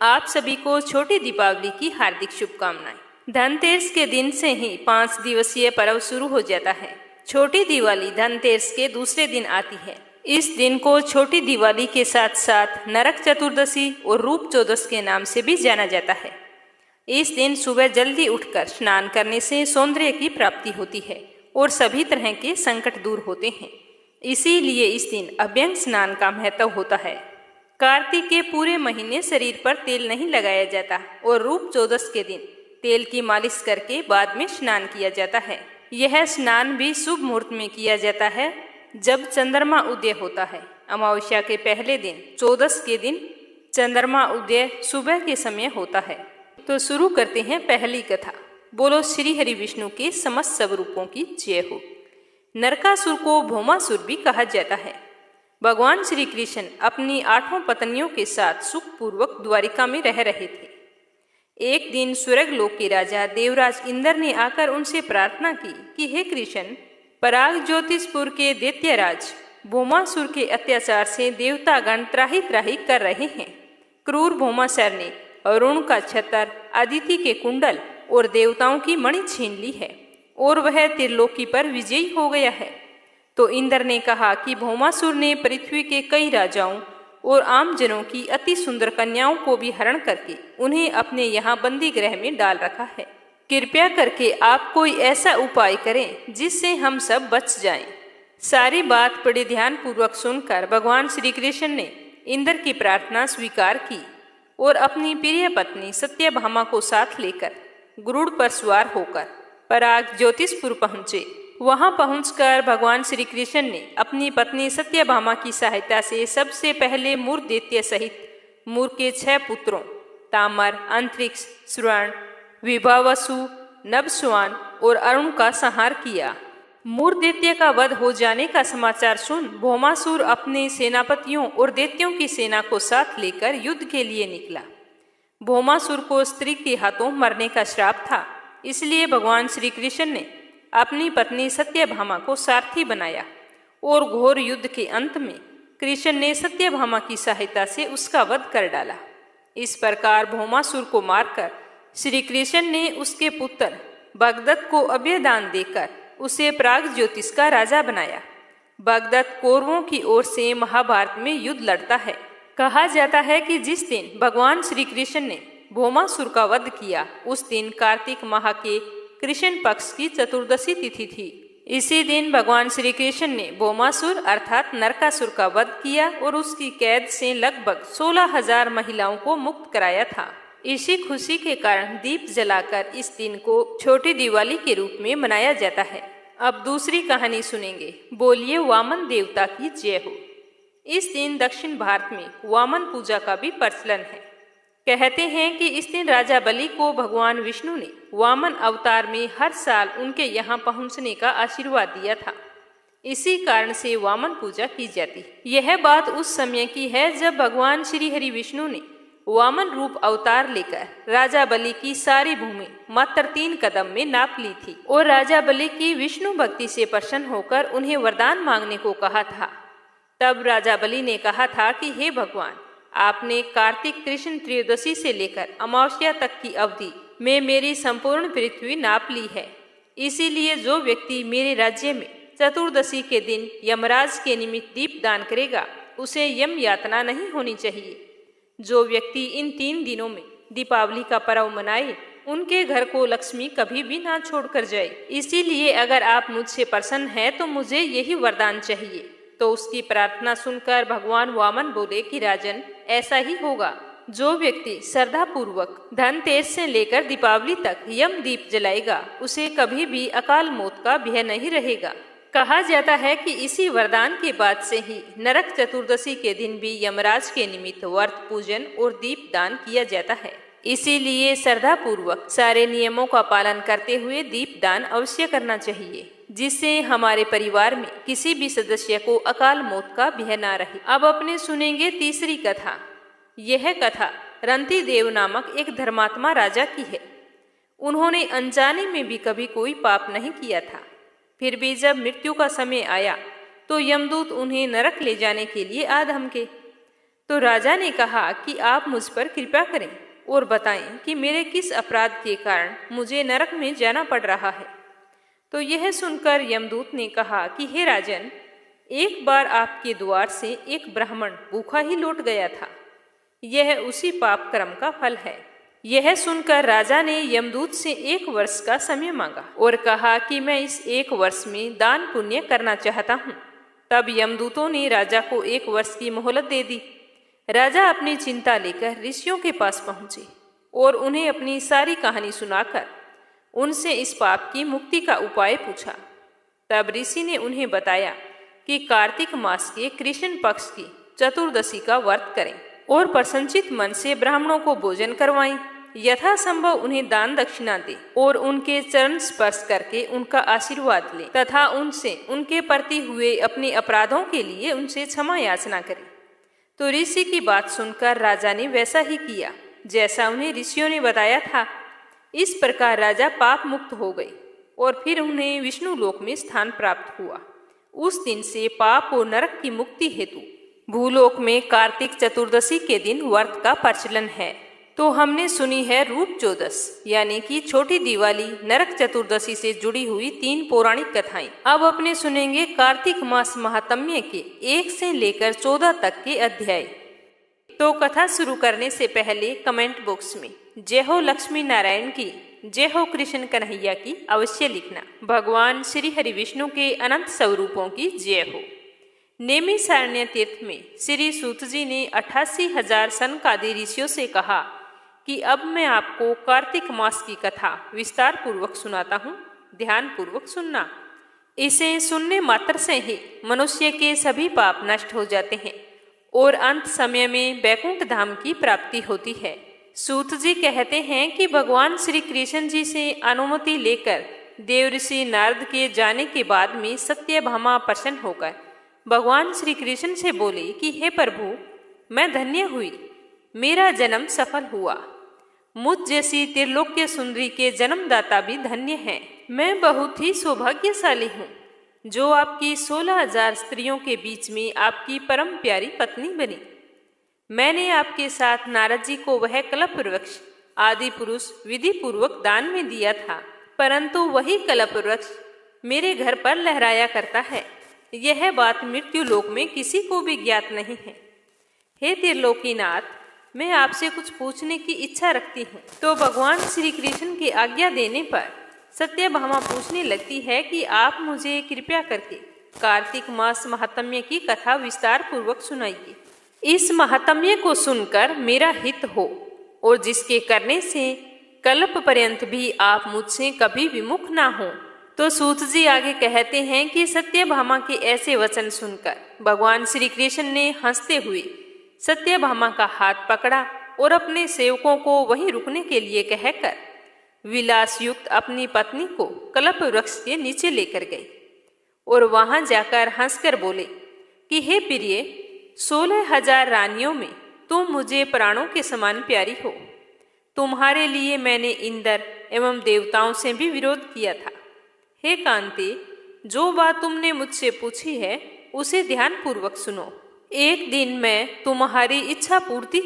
आप सभी को छोटी दीपावली की हार्दिक शुभकामनाएं। धनतेरस के दिन से ही 5 दिवसीय पर्व शुरू हो जाता है। छोटी दिवाली धनतेरस के दूसरे दिन आती है। इस दिन को छोटी दिवाली के साथ साथ नरक चतुर्दशी और रूप चौदस के नाम से भी जाना जाता है। इस दिन सुबह जल्दी उठकर स्नान करने से सौंदर्य की प्राप्ति होती है और सभी तरह के संकट दूर होते हैं। इसीलिए इस दिन अभ्यंग स्नान का महत्व होता है। कार्तिक के पूरे महीने शरीर पर तेल नहीं लगाया जाता और रूप चौदस के दिन तेल की मालिश करके बाद में स्नान किया जाता है। यह स्नान भी शुभ मुहूर्त में किया जाता है जब चंद्रमा उदय होता है। अमावस्या के पहले दिन चौदस के दिन चंद्रमा उदय सुबह के समय होता है। तो शुरू करते हैं पहली कथा। बोलो श्री हरि विष्णु के समस्त स्वरूपों की जय हो। नरकासुर को भौमासुर भी कहा जाता है। भगवान श्री कृष्ण अपनी 8 पत्नियों के साथ सुखपूर्वक द्वारिका में रह रहे थे। एक दिन स्वर्ग लोक के राजा देवराज इंद्र ने आकर उनसे प्रार्थना की कि हे कृष्ण, पराग ज्योतिषपुर के दैत्यराज भौमासुर के अत्याचार से देवतागण त्राही त्राही कर रहे हैं। क्रूर भौमासुर ने अरुण का छतर, अदिति के कुंडल और देवताओं की मणि छीन ली है और वह त्रिलोकी पर विजयी हो गया है। तो इंद्र ने कहा कि भौमासुर ने पृथ्वी के कई राजाओं और आम जनों की अति सुंदर कन्याओं को भी हरण करके उन्हें अपने यहाँ बंदी गृह में डाल रखा है। कृपया करके आप कोई ऐसा उपाय करें जिससे हम सब बच जाएं। सारी बात बड़े ध्यान पूर्वक सुनकर भगवान श्री कृष्ण ने इंद्र की प्रार्थना स्वीकार की और अपनी प्रिय पत्नी सत्यभामा को साथ लेकर गरुड़ पर सवार होकर पराग ज्योतिषपुर पहुँचे। वहां पहुंचकर भगवान श्री कृष्ण ने अपनी पत्नी सत्यभामा की सहायता से सबसे पहले मूर दैत्य सहित मूर के 6 पुत्रों तामर, अंतरिक्ष, स्वर्ण, विभावसु, नभस्वान और अरुण का संहार किया। मूर दैत्य का वध हो जाने का समाचार सुन भौमासुर अपने सेनापतियों और दैत्यों की सेना को साथ लेकर युद्ध के लिए निकला। भौमासुर को स्त्री के हाथों मरने का श्राप था, इसलिए भगवान श्री कृष्ण ने अपनी पत्नी सत्यभामा को सारथी बनाया और घोर युद्ध के अंत में कृष्ण ने सत्यभामा की सहायता से उसका वध कर डाला। इस प्रकार भौमासुर को मारकर श्री कृष्ण ने उसके पुत्र भगदत्त को अभयदान देकर उसे प्राग ज्योतिष का राजा बनाया। भगदत्त कौरवों की ओर से महाभारत में युद्ध लड़ता है। कहा जाता है कि जिस दिन भगवान श्री कृष्ण ने भौमासुर का वध किया उस दिन कार्तिक माह के कृष्ण पक्ष की चतुर्दशी तिथि थी। इसी दिन भगवान श्री कृष्ण ने भौमासुर अर्थात नरकासुर का वध किया और उसकी कैद से लगभग 16,000 महिलाओं को मुक्त कराया था। इसी खुशी के कारण दीप जलाकर इस दिन को छोटी दिवाली के रूप में मनाया जाता है। अब दूसरी कहानी सुनेंगे। बोलिए वामन देवता की जय हो। इस दिन दक्षिण भारत में वामन पूजा का भी प्रचलन है। कहते हैं कि इस दिन राजा बलि को भगवान विष्णु ने वामन अवतार में हर साल उनके यहाँ पहुँचने का आशीर्वाद दिया था। इसी कारण से वामन पूजा की जाती। यह बात उस समय की है जब भगवान श्री हरि विष्णु ने वामन रूप अवतार लेकर राजा बलि की सारी भूमि मात्र 3 कदम में नाप ली थी और राजा बलि की विष्णु भक्ति से प्रसन्न होकर उन्हें वरदान मांगने को कहा था। तब राजा बलि ने कहा था कि हे भगवान, आपने कार्तिक कृष्ण त्रयोदशी से लेकर अमावस्या तक की अवधि में मेरी संपूर्ण पृथ्वी नाप ली है। इसीलिए जो व्यक्ति मेरे राज्य में चतुर्दशी के दिन यमराज के निमित्त दीप दान करेगा उसे यम यातना नहीं होनी चाहिए। जो व्यक्ति इन 3 दिनों में दीपावली का पर्व मनाए उनके घर को लक्ष्मी कभी भी ना छोड़कर जाए। इसीलिए अगर आप मुझसे प्रसन्न हैं तो मुझे यही वरदान चाहिए। तो उसकी प्रार्थना सुनकर भगवान वामन बोले कि राजन, ऐसा ही होगा। जो व्यक्ति श्रद्धा पूर्वक धनतेरस से लेकर दीपावली तक यम दीप जलाएगा उसे कभी भी अकाल मौत का भय नहीं रहेगा। कहा जाता है कि इसी वरदान के बाद से ही नरक चतुर्दशी के दिन भी यमराज के निमित्त व्रत पूजन और दीप दान किया जाता है। इसीलिए श्रद्धा पूर्वक सारे नियमों का पालन करते हुए दीप दान अवश्य करना चाहिए, जिससे हमारे परिवार में किसी भी सदस्य को अकाल मौत का भय न रहे। अब अपने सुनेंगे तीसरी कथा। यह कथा रंती देव नामक एक धर्मात्मा राजा की है। उन्होंने अनजाने में भी कभी कोई पाप नहीं किया था। फिर भी जब मृत्यु का समय आया तो यमदूत उन्हें नरक ले जाने के लिए आ धमके। तो राजा ने कहा कि आप मुझ पर कृपा करें और बताएं कि मेरे किस अपराध के कारण मुझे नरक में जाना पड़ रहा है। तो यह सुनकर यमदूत ने कहा कि हे राजन, एक बार आपके द्वार से एक ब्राह्मण भूखा ही लौट गया था। यह उसी पाप कर्म का फल है। यह सुनकर राजा ने यमदूत से 1 वर्ष का समय मांगा और कहा कि मैं इस 1 वर्ष में दान पुण्य करना चाहता हूँ। तब यमदूतों ने राजा को 1 वर्ष की मोहलत दे दी। राजा अपनी चिंता लेकर ऋषियों के पास पहुंचे और उन्हें अपनी सारी कहानी सुनाकर उनसे इस पाप की मुक्ति का उपाय पूछा। तब ऋषि ने उन्हें बताया कि कार्तिक मास के कृष्ण पक्ष की चतुर्दशी का व्रत करें और प्रसन्नचित मन से ब्राह्मणों को भोजन करवाएं, यथासंभव उन्हें दान दक्षिणा दे और उनके चरण स्पर्श करके उनका आशीर्वाद ले तथा उनसे उनके प्रति हुए अपने अपराधों के लिए उनसे क्षमा याचना करे। तो ऋषि की बात सुनकर राजा ने वैसा ही किया जैसा उन्हें ऋषियों ने बताया था। इस प्रकार राजा पाप मुक्त हो गए और फिर उन्हें विष्णु लोक में स्थान प्राप्त हुआ। उस दिन से पाप और नरक की मुक्ति हेतु भूलोक में कार्तिक चतुर्दशी के दिन व्रत का प्रचलन है। तो हमने सुनी है रूप चौदस यानी कि छोटी दिवाली नरक चतुर्दशी से जुड़ी हुई 3 पौराणिक कथाएं। अब अपने सुनेंगे कार्तिक मास महात्म्य के 1 से लेकर 14 तक के अध्याय। तो कथा शुरू करने से पहले कमेंट बॉक्स में जय हो लक्ष्मी नारायण की, जय हो कृष्ण कन्हैया की अवश्य लिखना। भगवान श्री हरि विष्णु के अनंत स्वरूपों की जय हो। नेमिषारण्य तीर्थ में श्री सूत जी ने 88,000 सनकादि ऋषियों से कहा कि अब मैं आपको कार्तिक मास की कथा विस्तार पूर्वक सुनाता हूँ, ध्यान पूर्वक सुनना। इसे सुनने मात्र से ही मनुष्य के सभी पाप नष्ट हो जाते हैं और अंत समय में वैकुंठ धाम की प्राप्ति होती है। सूत जी कहते हैं कि भगवान श्री कृष्ण जी से अनुमति लेकर देवऋषि नारद के जाने के बाद में सत्यभामा प्रसन्न होकर भगवान श्री कृष्ण से बोले कि हे प्रभु, मैं धन्य हुई, मेरा जन्म सफल हुआ। मुझ जैसी त्रिलोक्य सुंदरी के जन्मदाता भी धन्य है। मैं बहुत ही सौभाग्यशाली हूँ जो आपकी 16,000 स्त्रियों के बीच में आपकी परम प्यारी पत्नी बनी। मैंने आपके साथ नारद जी को वह कल्प वृक्ष आदि पुरुष विधि पूर्वक दान में दिया था, परंतु वही कल्प वृक्ष मेरे घर पर लहराया करता है। यह बात मृत्यु लोक में किसी को भी ज्ञात नहीं है। हे त्रिलोकीनाथ, मैं आपसे कुछ पूछने की इच्छा रखती हूँ। तो भगवान श्री कृष्ण की आज्ञा देने पर सत्यभामा पूछने लगती है कि आप मुझे कृपया करके कार्तिक मास महात्म्य की कथा विस्तार पूर्वक सुनाइए। इस महात्म्य को सुनकर मेरा हित हो और जिसके करने से कल्प पर्यंत भी आप मुझसे कभी विमुख ना हो। तो सूत जी आगे कहते हैं कि सत्यभामा के ऐसे वचन सुनकर भगवान श्री कृष्ण ने हंसते हुए सत्यभामा का हाथ पकड़ा और अपने सेवकों को वहीं रुकने के लिए कहकर विलास युक्त अपनी पत्नी को कल्प वृक्ष के नीचे लेकर गए और वहां जाकर हंसकर बोले कि हे प्रिय, 16,000 रानियों में तुम मुझे प्राणों के समान प्यारी हो। तुम्हारे लिए मैंने इंद्र एवं देवताओं से भी विरोध किया था। हे कांते, जो बात तुमने मुझसे पूछी है उसे ध्यान पूर्वक सुनो। एक दिन मैं तुम्हारी इच्छा पूर्ति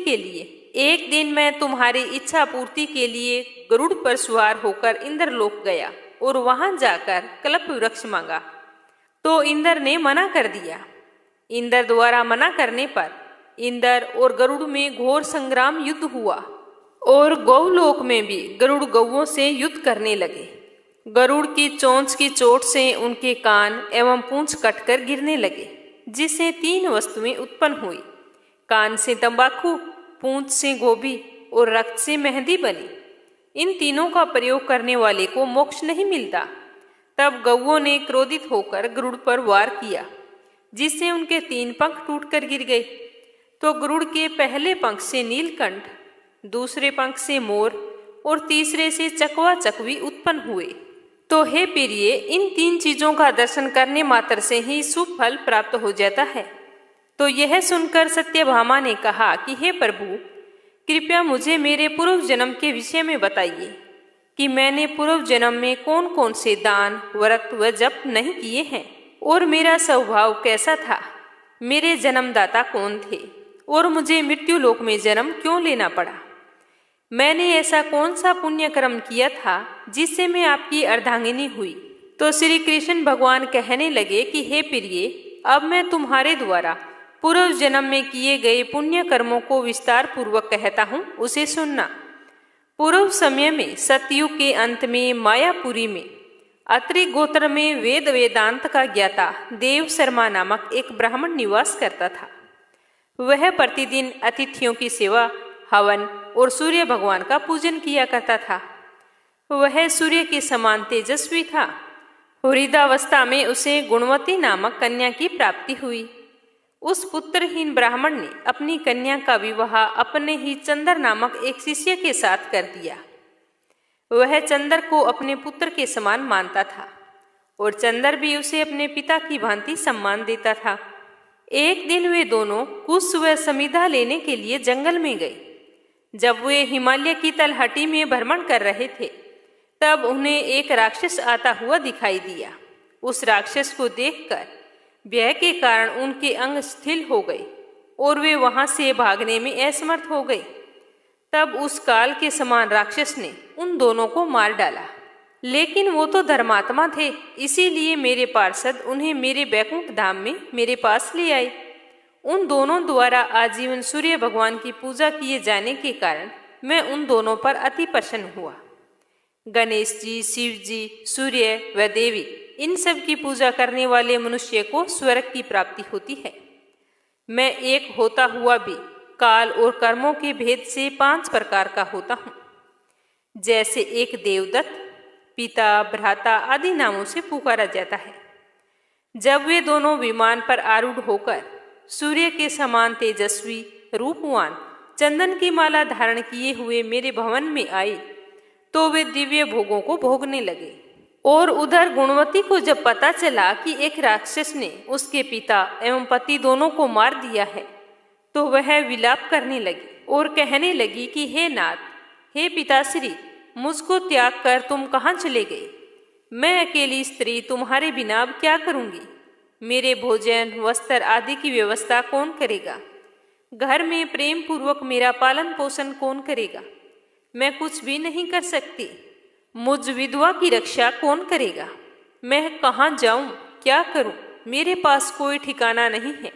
के लिए गरुड़ पर सवार होकर इंद्रलोक गया और वहां जाकर कल्प वृक्ष मांगा तो इंद्र ने मना कर दिया। इंद्र द्वारा मना करने पर इंद्र और गरुड़ में घोर संग्राम युद्ध हुआ और गौलोक में भी गरुड़ गौओं से युद्ध करने लगे। गरुड़ की चोंच की चोट से उनके कान एवं पूंछ कटकर गिरने लगे, जिससे 3 वस्तुएं उत्पन्न हुई। कान से तंबाकू, पूंछ से गोभी और रक्त से मेहंदी बनी। इन तीनों का प्रयोग करने वाले को मोक्ष नहीं मिलता। तब गौओं ने क्रोधित होकर गरुड़ पर वार किया, जिससे उनके 3 पंख टूटकर गिर गए। तो गरुड़ के पहले पंख से नीलकंठ, दूसरे पंख से मोर और तीसरे से चकवा चकवी उत्पन्न हुए। तो हे प्रिय, इन 3 चीजों का दर्शन करने मात्र से ही शुभ फल प्राप्त हो जाता है। तो यह सुनकर सत्यभामा ने कहा कि हे प्रभु, कृपया मुझे मेरे पूर्व जन्म के विषय में बताइए कि मैंने पूर्व जन्म में कौन कौन से दान, व्रत व जप नहीं किए हैं और मेरा स्वभाव कैसा था, मेरे जन्मदाता कौन थे और मुझे मृत्यु लोक में जन्म क्यों लेना पड़ा? मैंने ऐसा कौन सा पुण्य कर्म किया था जिससे मैं आपकी अर्धांगिनी हुई? तो श्री कृष्ण भगवान कहने लगे कि हे प्रिय, अब मैं तुम्हारे द्वारा पूर्व जन्म में किए गए पुण्य कर्मों को विस्तार पूर्वक कहता हूँ, उसे सुनना। पूर्व समय में सतयुग के अंत में मायापुरी में अत्रि गोत्र में वेद वेदांत का ज्ञाता देव शर्मा नामक एक ब्राह्मण निवास करता था। वह प्रतिदिन अतिथियों की सेवा, हवन और सूर्य भगवान का पूजन किया करता था। वह सूर्य के समान तेजस्वी था। वृद्धावस्था में उसे गुणवती नामक कन्या की प्राप्ति हुई। उस पुत्रहीन ब्राह्मण ने अपनी कन्या का विवाह अपने ही चंदर नामक एक शिष्य के साथ कर दिया। वह चंदर को अपने पुत्र के समान मानता था और चंदर भी उसे अपने पिता की भांति सम्मान देता था। एक दिन वे दोनों कुश व समिधा लेने के लिए जंगल में गए। जब वे हिमालय की तलहटी में भ्रमण कर रहे थे, तब उन्हें एक राक्षस आता हुआ दिखाई दिया। उस राक्षस को देखकर भय के कारण उनके अंग शिथिल हो गए और वे वहां से भागने में असमर्थ हो गए। तब उस काल के समान राक्षस ने उन दोनों को मार डाला। लेकिन वो तो धर्मात्मा थे, इसीलिए मेरे पार्षद उन्हें मेरे बैकुंठ धाम में मेरे पास ले आए। उन दोनों द्वारा आजीवन सूर्य भगवान की पूजा किए जाने के कारण मैं उन दोनों पर अति प्रसन्न हुआ। गणेश जी, शिव जी, सूर्य व देवी, इन सब की पूजा करने वाले मनुष्य को स्वर्ग की प्राप्ति होती है। मैं एक होता हुआ भी काल और कर्मों के भेद से 5 प्रकार का होता हूँ। जैसे एक देवदत्त, पिता, भ्राता आदि नामों से पुकारा जाता है। जब वे दोनों विमान पर आरूढ़ होकर सूर्य के समान तेजस्वी, रूपवान, चंदन की माला धारण किए हुए मेरे भवन में आए, तो वे दिव्य भोगों को भोगने लगे। और उधर गुणवती को जब पता चला कि एक राक्षस ने उसके पिता एवं पति दोनों को मार दिया है, तो वह विलाप करने लगी और कहने लगी कि हे नाथ, हे पिताश्री, मुझको त्याग कर तुम कहाँ चले गए? मैं अकेली स्त्री तुम्हारे बिना अब क्या करूँगी? मेरे भोजन, वस्त्र आदि की व्यवस्था कौन करेगा? घर में प्रेम पूर्वक मेरा पालन पोषण कौन करेगा? मैं कुछ भी नहीं कर सकती। मुझ विधवा की रक्षा कौन करेगा? मैं कहाँ जाऊं, क्या करूं? मेरे पास कोई ठिकाना नहीं है।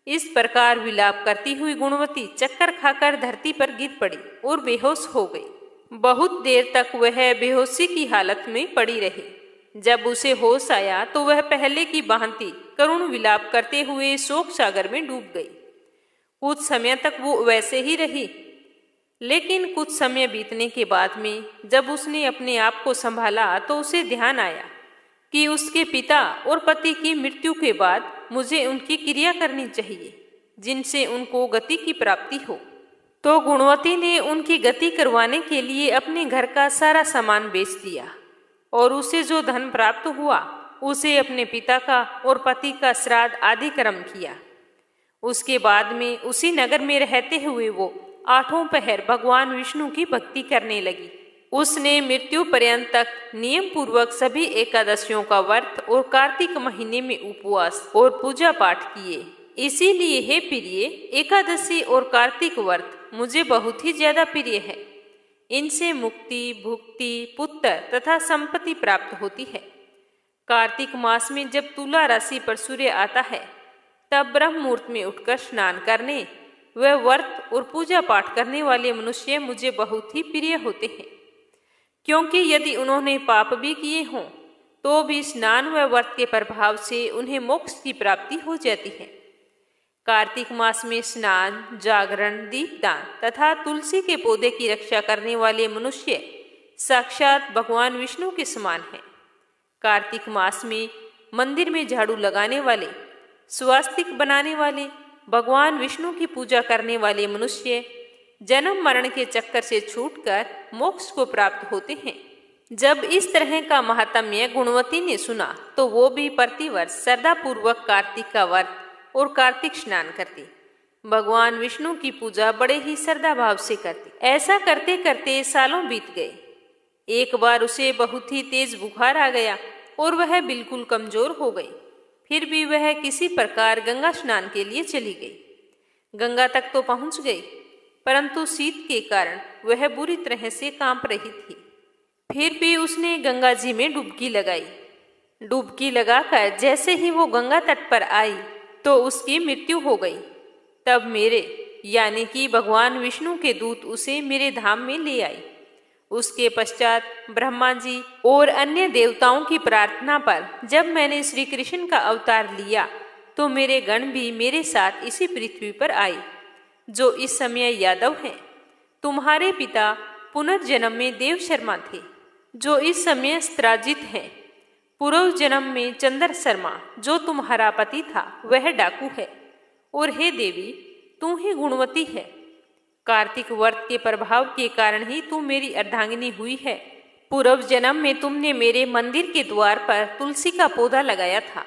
इस प्रकार विलाप करती हुई गुणवती चक्कर खाकर धरती पर गिर पड़ी और बेहोश हो गई। बहुत देर तक वह बेहोशी की हालत में पड़ी रही। जब उसे होश आया तो वह पहले की भांति करुण विलाप करते हुए शोक सागर में डूब गई। कुछ समय तक वो वैसे ही रही, लेकिन कुछ समय बीतने के बाद में जब उसने अपने आप को संभाला तो उसे ध्यान आया कि उसके पिता और पति की मृत्यु के बाद मुझे उनकी क्रिया करनी चाहिए, जिनसे उनको गति की प्राप्ति हो। तो गुणवती ने उनकी गति करवाने के लिए अपने घर का सारा सामान बेच दिया और उसे जो धन प्राप्त हुआ उसे अपने पिता का और पति का श्राद्ध आदि कर्म किया। उसके बाद में उसी नगर में रहते हुए वो 8 पहर भगवान विष्णु की भक्ति करने लगी। उसने मृत्यु पर्यंत तक नियम पूर्वक सभी एकादशियों का व्रत और कार्तिक महीने में उपवास और पूजा पाठ किए। इसीलिए हे प्रिय, एकादशी और कार्तिक व्रत मुझे बहुत ही ज्यादा प्रिय है। इनसे मुक्ति, भुक्ति, पुत्र तथा संपत्ति प्राप्त होती है। कार्तिक मास में जब तुला राशि पर सूर्य आता है, तब ब्रह्म मुहूर्त में उठकर स्नान करने वह व्रत और पूजा पाठ करने वाले मनुष्य मुझे बहुत ही प्रिय होते हैं, क्योंकि यदि उन्होंने पाप भी किए हों तो भी स्नान व व्रत के प्रभाव से उन्हें मोक्ष की प्राप्ति हो जाती है। कार्तिक मास में स्नान, जागरण, दीपदान तथा तुलसी के पौधे की रक्षा करने वाले मनुष्य साक्षात भगवान विष्णु के समान हैं। कार्तिक मास में मंदिर में झाड़ू लगाने वाले, स्वास्तिक बनाने वाले, भगवान विष्णु की पूजा करने वाले मनुष्य जन्म मरण के चक्कर से छूटकर मोक्ष को प्राप्त होते हैं। जब इस तरह का महात्म्य गुणवती ने सुना तो वो भी प्रतिवर्ष श्रद्धापूर्वक कार्तिक का व्रत और कार्तिक स्नान करती, भगवान विष्णु की पूजा बड़े ही श्रद्धा भाव से करती। ऐसा करते करते सालों बीत गए। एक बार उसे बहुत ही तेज बुखार आ गया और वह बिल्कुल कमजोर हो गई। फिर भी वह किसी प्रकार गंगा स्नान के लिए चली गई। गंगा तक तो पहुंच गई, परंतु शीत के कारण वह बुरी तरह से कांप रही थी। फिर भी उसने गंगा जी में डुबकी लगाई। डुबकी लगाकर जैसे ही वो गंगा तट पर आई तो उसकी मृत्यु हो गई। तब मेरे यानी कि भगवान विष्णु के दूत उसे मेरे धाम में ले आए। उसके पश्चात ब्रह्मा जी और अन्य देवताओं की प्रार्थना पर जब मैंने श्री कृष्ण का अवतार लिया तो मेरे गण भी मेरे साथ इसी पृथ्वी पर आए, जो इस समय यादव हैं। तुम्हारे पिता पुनर्जन्म में देव शर्मा थे, जो इस समय स्त्राजित हैं। पूर्व जन्म में चंद्र शर्मा, जो तुम्हारा पति था, वह डाकू है। और हे देवी, तू ही गुणवती है। कार्तिक व्रत के प्रभाव के कारण ही तू मेरी अर्धांगिनी हुई है। पूर्व जन्म में तुमने मेरे मंदिर के द्वार पर तुलसी का पौधा लगाया था।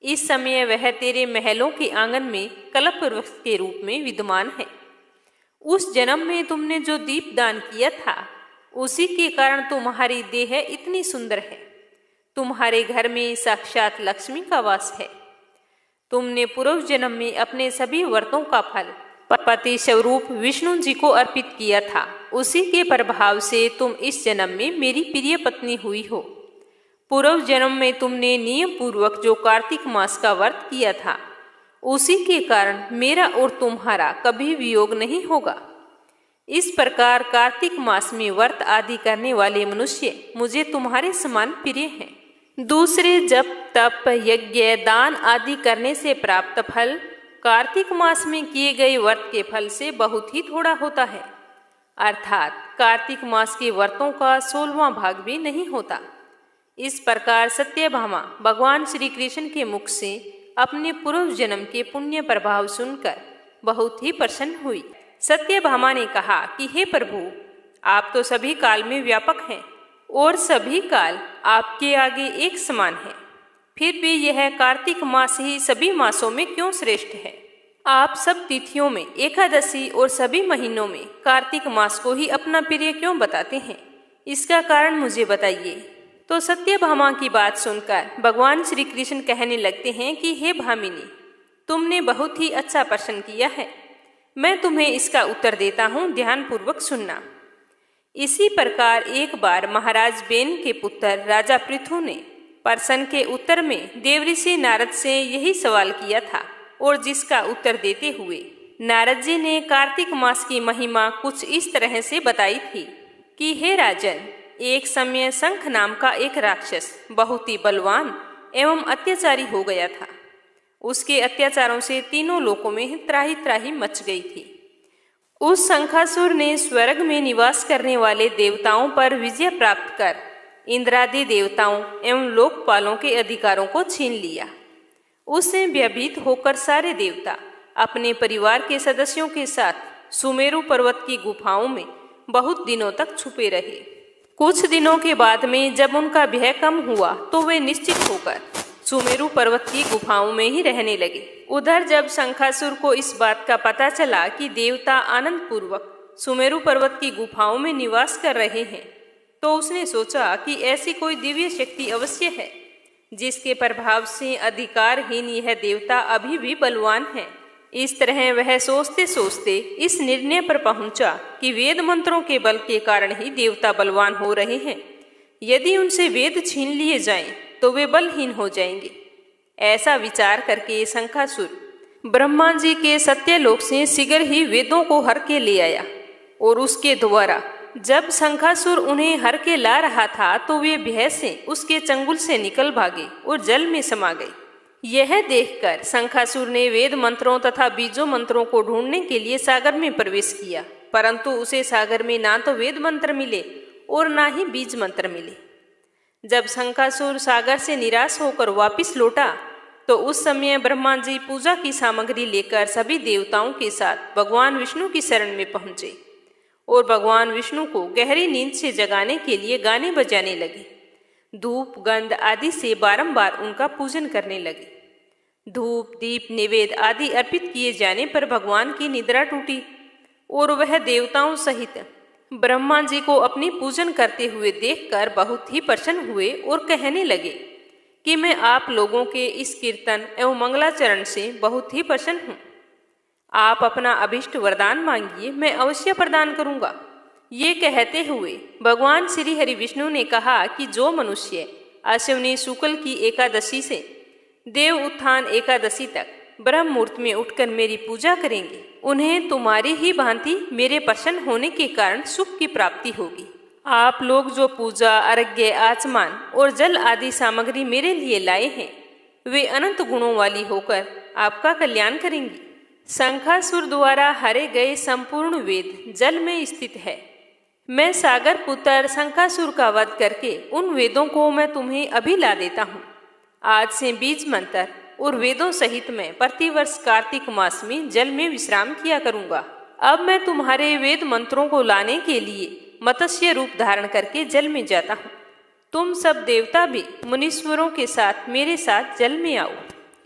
इस समय वह तेरे महलों के आंगन में कल्प वृक्ष के रूप में विद्यमान है। उस जन्म में तुमने जो दीप दान किया था, उसी के कारण तुम्हारी देह इतनी सुंदर है। तुम्हारे घर में साक्षात लक्ष्मी का वास है। तुमने पूर्व जन्म में अपने सभी व्रतों का फल पति स्वरूप विष्णु जी को अर्पित किया था। उसी के प्रभाव से तुम इस जन्म में मेरी प्रिय पत्नी हुई हो। पूर्व जन्म में तुमने नियम पूर्वक जो कार्तिक मास का व्रत किया था, उसी के कारण मेरा और तुम्हारा कभी वियोग नहीं होगा। इस प्रकार कार्तिक मास में व्रत आदि करने वाले मनुष्य मुझे तुम्हारे समान प्रिय हैं। दूसरे जप तप यज्ञ दान आदि करने से प्राप्त फल कार्तिक मास में किए गए व्रत के फल से बहुत ही थोड़ा होता है, अर्थात कार्तिक मास के व्रतों का 16वां भाग भी नहीं होता। इस प्रकार सत्यभामा भगवान श्री कृष्ण के मुख से अपने पूर्व जन्म के पुण्य प्रभाव सुनकर बहुत ही प्रसन्न हुई। सत्यभामा ने कहा कि हे प्रभु, आप तो सभी काल में व्यापक हैं और सभी काल आपके आगे एक समान है। फिर भी यह कार्तिक मास ही सभी मासों में क्यों श्रेष्ठ है? आप सब तिथियों में एकादशी और सभी महीनों में कार्तिक मास को ही अपना प्रिय क्यों बताते हैं? इसका कारण मुझे बताइए। तो सत्यभामा की बात सुनकर भगवान श्री कृष्ण कहने लगते हैं कि हे भामिनी, तुमने बहुत ही अच्छा प्रश्न किया है। मैं तुम्हें इसका उत्तर देता हूँ, ध्यानपूर्वक सुनना। इसी प्रकार एक बार महाराज बेन के पुत्र राजा पृथु ने प्रश्न के उत्तर में देवऋषि नारद से यही सवाल किया था, और जिसका उत्तर देते हुए नारद जी ने कार्तिक मास की महिमा कुछ इस तरह से बताई थी कि हे राजन, एक समय शंख नाम का एक राक्षस बहुत ही बलवान एवं अत्याचारी हो गया था। उसके अत्याचारों से तीनों लोकों में त्राही त्राही मच गई थी। उस शंखासुर ने स्वर्ग में निवास करने वाले देवताओं पर विजय प्राप्त कर इंद्रादि देवताओं एवं लोकपालों के अधिकारों को छीन लिया। उससे भयभीत होकर सारे देवता अपने परिवार के सदस्यों के साथ सुमेरु पर्वत की गुफाओं में बहुत दिनों तक छुपे रहे। कुछ दिनों के बाद में जब उनका भय कम हुआ तो वे निश्चित होकर सुमेरु पर्वत की गुफाओं में ही रहने लगे। उधर जब शंखासुर को इस बात का पता चला कि देवता आनंद पूर्वक सुमेरु पर्वत की गुफाओं में निवास कर रहे हैं, तो उसने सोचा कि ऐसी कोई दिव्य शक्ति अवश्य है जिसके प्रभाव से अधिकारहीन यह देवता अभी भी बलवान है। इस तरह वह सोचते सोचते इस निर्णय पर पहुंचा कि वेद मंत्रों के बल के कारण ही देवता बलवान हो रहे हैं। यदि उनसे वेद छीन लिए जाएं तो वे बलहीन हो जाएंगे। ऐसा विचार करके शंखासुर ब्रह्मा जी के सत्यलोक से शीघ्र ही वेदों को हर के ले आया, और उसके द्वारा जब शंखासुर उन्हें हर के ला रहा था तो वे भय से उसके चंगुल से निकल भागे और जल में समा गए। यह देखकर शंखासुर ने वेद मंत्रों तथा बीजों मंत्रों को ढूंढने के लिए सागर में प्रवेश किया, परंतु उसे सागर में ना तो वेद मंत्र मिले और ना ही बीज मंत्र मिले। जब शंखासुर सागर से निराश होकर वापस लौटा तो उस समय ब्रह्मा जी पूजा की सामग्री लेकर सभी देवताओं के साथ भगवान विष्णु की शरण में पहुंचे और भगवान विष्णु को गहरी नींद से जगाने के लिए गाने बजाने लगे। धूप गंध आदि से बारंबार उनका पूजन करने लगे। धूप दीप निवेद आदि अर्पित किए जाने पर भगवान की निद्रा टूटी और वह देवताओं सहित ब्रह्मा जी को अपनी पूजन करते हुए देखकर बहुत ही प्रसन्न हुए और कहने लगे कि मैं आप लोगों के इस कीर्तन एवं मंगलाचरण से बहुत ही प्रसन्न हूँ। आप अपना अभिष्ट वरदान मांगिए, मैं अवश्य प्रदान करूंगा। ये कहते हुए भगवान श्री हरि विष्णु ने कहा कि जो मनुष्य अश्विनी शुक्ल की एकादशी से देव उत्थान एकादशी तक ब्रह्म मुहूर्त में उठकर मेरी पूजा करेंगे, उन्हें तुम्हारी ही भांति मेरे प्रसन्न होने के कारण सुख की प्राप्ति होगी। आप लोग जो पूजा, अर्घ्य, आचमान और जल आदि सामग्री मेरे लिए लाए हैं, वे अनंत गुणों वाली होकर आपका कल्याण करेंगी। शंखासुर द्वारा हरे गए संपूर्ण वेद जल में स्थित है। मैं सागर पुत्र शंखासुर का वध करके उन वेदों को मैं तुम्हें अभी ला देता हूँ। आज से बीज मंत्र और वेदों सहित मैं प्रतिवर्ष कार्तिक मास में जल में विश्राम किया करूंगा। अब मैं तुम्हारे वेद मंत्रों को लाने के लिए मत्स्य रूप धारण करके जल में जाता हूँ। तुम सब देवता भी मुनीश्वरों के साथ मेरे साथ जल में आओ।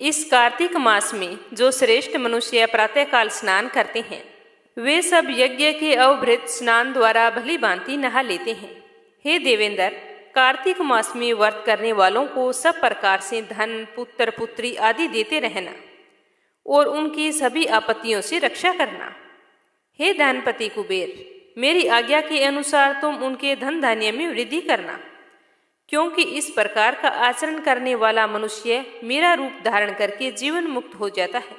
इस कार्तिक मास में जो श्रेष्ठ मनुष्य प्रातःकाल स्नान करते हैं, वे सब यज्ञ के अवभृत स्नान द्वारा भली भांति नहा लेते हैं। हे देवेंद्र, कार्तिक मास में व्रत करने वालों को सब प्रकार से धन, पुत्र, पुत्री आदि देते रहना और उनकी सभी आपत्तियों से रक्षा करना। हे धनपति कुबेर, मेरी आज्ञा के अनुसार तुम उनके धन धान्य में वृद्धि करना, क्योंकि इस प्रकार का आचरण करने वाला मनुष्य मेरा रूप धारण करके जीवन मुक्त हो जाता है।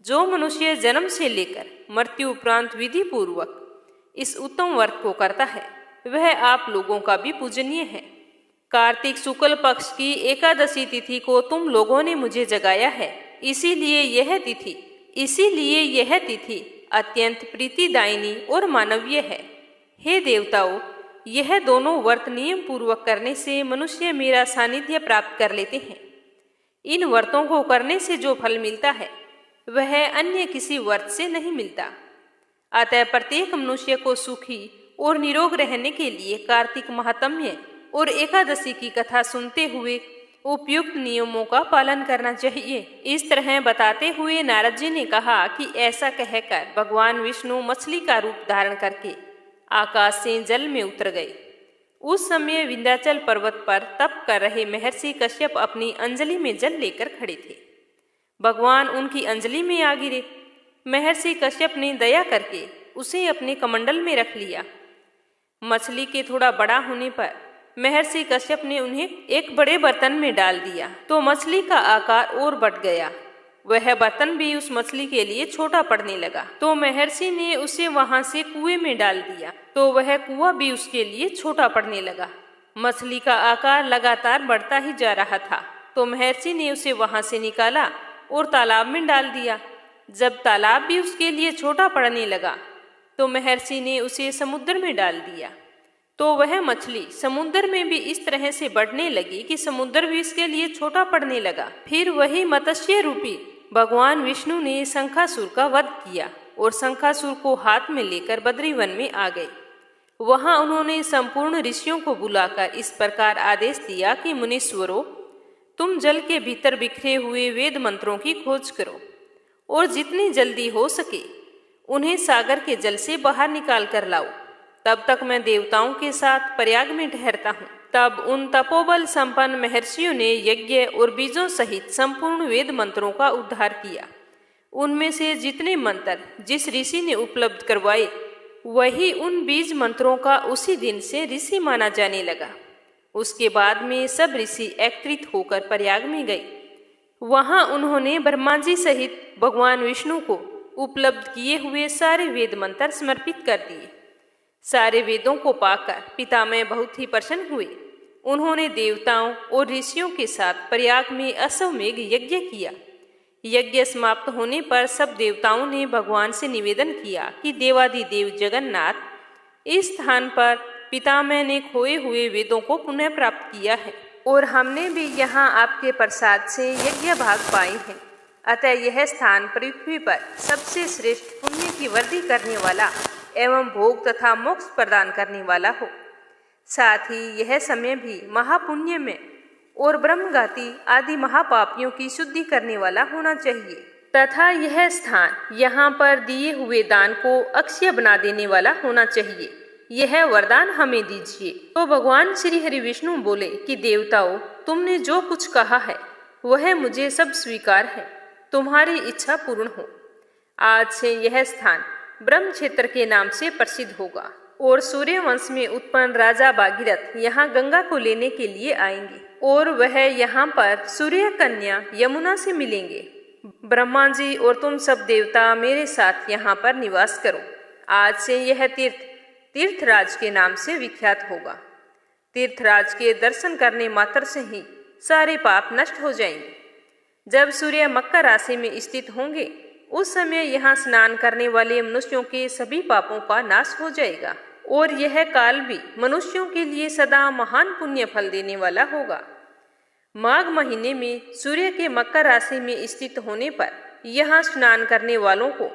जो मनुष्य जन्म से लेकर मृत्यु उपरांत विधि पूर्वक इस उत्तम व्रत को करता है, वह आप लोगों का भी पूजनीय है। कार्तिक शुक्ल पक्ष की एकादशी तिथि को तुम लोगों ने मुझे जगाया है, इसीलिए यह तिथि अत्यंत प्रीतिदायिनी और मानवीय है। हे देवताओं, यह दोनों व्रत नियम पूर्वक करने से मनुष्य मेरा सानिध्य प्राप्त कर लेते हैं। इन व्रतों को करने से जो फल मिलता है, वह अन्य किसी व्रत से नहीं मिलता। अतः प्रत्येक मनुष्य को सुखी और निरोग रहने के लिए कार्तिक महात्म्य और एकादशी की कथा सुनते हुए उपयुक्त नियमों का पालन करना चाहिए। इस तरह बताते हुए नारद जी ने कहा कि ऐसा कहकर भगवान विष्णु मछली का रूप धारण करके आकाश से जल में उतर गए। उस समय विंध्याचल पर्वत पर तप कर रहे महर्षि कश्यप अपनी अंजलि में जल लेकर खड़े थे। भगवान उनकी अंजलि में आ गिरे। महर्षि कश्यप ने दया करके उसे अपने कमंडल में रख लिया। मछली के थोड़ा बड़ा होने पर महर्षि कश्यप ने उन्हें एक बड़े बर्तन में डाल दिया, तो मछली का आकार और बढ़ गया। वह बर्तन भी उस मछली के लिए छोटा पड़ने लगा, तो महर्षि ने उसे वहां से कुएं में डाल दिया, तो वह कुआं भी उसके लिए छोटा पड़ने लगा। मछली का आकार लगातार बढ़ता ही जा रहा था, तो महर्षि ने उसे वहां से निकाला और तालाब में डाल दिया। जब तालाब भी उसके लिए छोटा पड़ने लगा, तो महर्षि ने उसे समुद्र में डाल दिया, तो वह मछली समुद्र में भी इस तरह से बढ़ने लगी कि समुद्र भी इसके लिए छोटा पड़ने लगा। फिर वही मत्स्य रूपी भगवान विष्णु ने शंखासुर का वध किया और शंखासुर को हाथ में लेकर बद्रीवन में आ गए। वहां उन्होंने संपूर्ण ऋषियों को बुलाकर इस प्रकार आदेश दिया कि मुनीश्वरों, तुम जल के भीतर बिखरे हुए वेद मंत्रों की खोज करो और जितनी जल्दी हो सके उन्हें सागर के जल से बाहर निकाल कर लाओ। तब तक मैं देवताओं के साथ प्रयाग में ठहरता हूँ। तब उन तपोबल संपन्न महर्षियों ने यज्ञ और बीजों सहित संपूर्ण वेद मंत्रों का उद्धार किया। उनमें से जितने मंत्र जिस ऋषि ने उपलब्ध करवाए, वही उन बीज मंत्रों का उसी दिन से ऋषि माना जाने लगा। उसके बाद में सब ऋषि एकत्रित होकर प्रयाग में गए। वहां उन्होंने ब्रह्मा जी सहित भगवान विष्णु को उपलब्ध किए हुए सारे वेद मंत्र समर्पित कर दिए। सारे वेदों को पाकर पितामह बहुत ही प्रसन्न हुए। उन्होंने देवताओं और ऋषियों के साथ प्रयाग में अश्वमेघ यज्ञ किया। यज्ञ समाप्त होने पर सब देवताओं ने भगवान से निवेदन किया कि देवादिदेव जगन्नाथ, इस स्थान पर पितामह ने खोए हुए वेदों को पुनः प्राप्त किया है और हमने भी यहाँ आपके प्रसाद से यज्ञ भाग पाए हैं। अतः यह स्थान पृथ्वी पर सबसे श्रेष्ठ पुण्य की वृद्धि करने वाला एवं भोग तथा मोक्ष प्रदान करने वाला हो। साथ ही यह समय भी महापुण्य में और ब्रह्मघाती आदि महापापियों की शुद्धि करने वाला होना चाहिए तथा यह स्थान यहाँ पर दिए हुए दान को अक्षय बना देने वाला होना चाहिए। यह वरदान हमें दीजिए। तो भगवान श्री हरि विष्णु बोले कि देवताओं, तुमने जो कुछ कहा है वह मुझे सब स्वीकार है। तुम्हारी इच्छा पूर्ण हो। आज से यह स्थान ब्रह्म क्षेत्र के नाम से प्रसिद्ध होगा और सूर्य वंश में उत्पन्न राजा भागीरथ यहाँ गंगा को लेने के लिए आएंगे और वह यहाँ पर सूर्य कन्या यमुना से मिलेंगे। ब्रह्मा जी और तुम सब देवता मेरे साथ यहाँ पर निवास करो। आज से यह तीर्थराज के नाम से विख्यात होगा। तीर्थराज के दर्शन करने मात्र से ही सारे पाप नष्ट हो जाएंगे। जब सूर्य मकर राशि में स्थित होंगे उस समय यहाँ स्नान करने वाले मनुष्यों के सभी पापों का नाश हो जाएगा और यह काल भी मनुष्यों के लिए सदा महान पुण्य फल देने वाला होगा। माघ महीने में सूर्य के मकर राशि में स्थित होने पर यहाँ स्नान करने वालों को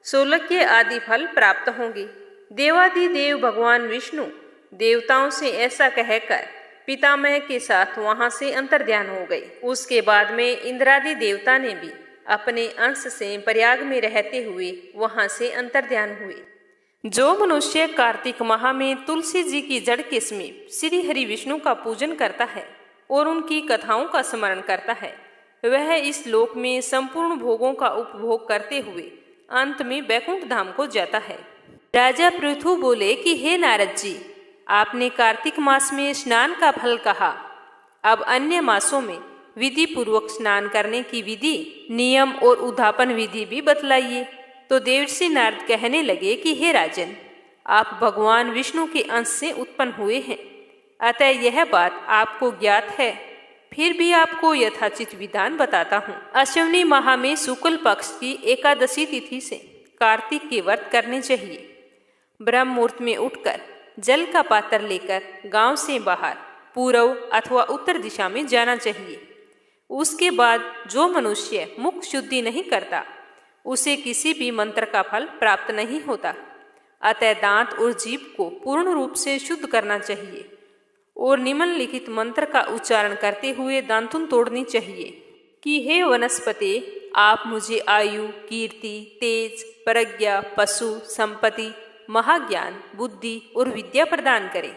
16 के आदि फल प्राप्त होंगे। देवादिदेव भगवान विष्णु देवताओं से ऐसा कहकर पितामह के साथ वहां से अंतर्ध्यान हो गए। उसके बाद में इंद्रादि देवता ने भी अपने अंश से प्रयाग में रहते हुए वहां से अंतर्ध्यान हुए। जो मनुष्य कार्तिक माह में तुलसी जी की जड़ के समीप श्री हरि विष्णु का पूजन करता है और उनकी कथाओं का स्मरण करता है, वह इस लोक में संपूर्ण भोगों का उपभोग करते हुए अंत में वैकुंठ धाम को जाता है। राजा पृथु बोले कि हे नारद जी, आपने कार्तिक मास में स्नान का फल कहा, अब अन्य मासों में विधि पूर्वक स्नान करने की विधि, नियम और उद्धापन विधि भी बतलाइए। तो देवर्षि नारद कहने लगे कि हे राजन, आप भगवान विष्णु के अंश से उत्पन्न हुए हैं, अतः यह बात आपको ज्ञात है। फिर भी आपको यथाचित विधान बताता हूँ। अश्विनी माह में शुक्ल पक्ष की एकादशी तिथि से कार्तिक के व्रत करने चाहिए। ब्रह्म मुहूर्त में उठकर जल का पात्र लेकर गांव से बाहर पूर्व अथवा उत्तर दिशा में जाना चाहिए। उसके बाद जो मनुष्य मुख शुद्धि नहीं करता उसे किसी भी मंत्र का फल प्राप्त नहीं होता। अतः दांत और जीभ को पूर्ण रूप से शुद्ध करना चाहिए और निम्नलिखित मंत्र का उच्चारण करते हुए दांतुन तोड़नी चाहिए कि हे वनस्पति, आप मुझे आयु, कीर्ति, तेज, प्रज्ञा, पशु, संपत्ति, महाज्ञान, बुद्धि और विद्या प्रदान करें।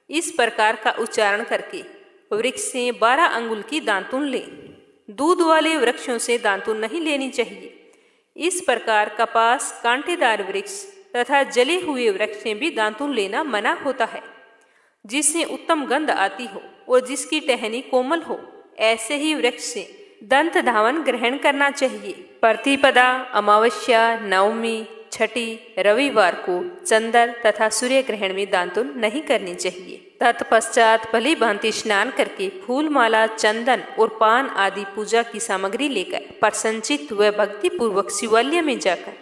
इस प्रकार का उच्चारण करके वृक्ष से 12 अंगुल की दांतुन लें। दूध वाले वृक्षों से दांतुन नहीं लेनी चाहिए। इस प्रकार कपास, कांटेदार वृक्ष तथा जले हुए वृक्ष से भी दांतुन लेना मना होता है। जिससे उत्तम गंध आती हो और जिसकी टहनी कोमल हो, ऐसे ही वृक्ष से दंत धावन ग्रहण करना चाहिए। प्रतिपदा, अमावस्या, नवमी, छठी, रविवार को चंद्र तथा सूर्य ग्रहण में दांतुन नहीं करनी चाहिए। तत्पश्चात भली भांति स्नान करके फूल माला, चंदन और पान आदि पूजा की सामग्री लेकर प्रसन्नचित्त व भक्ति पूर्वक शिवालय में जाकर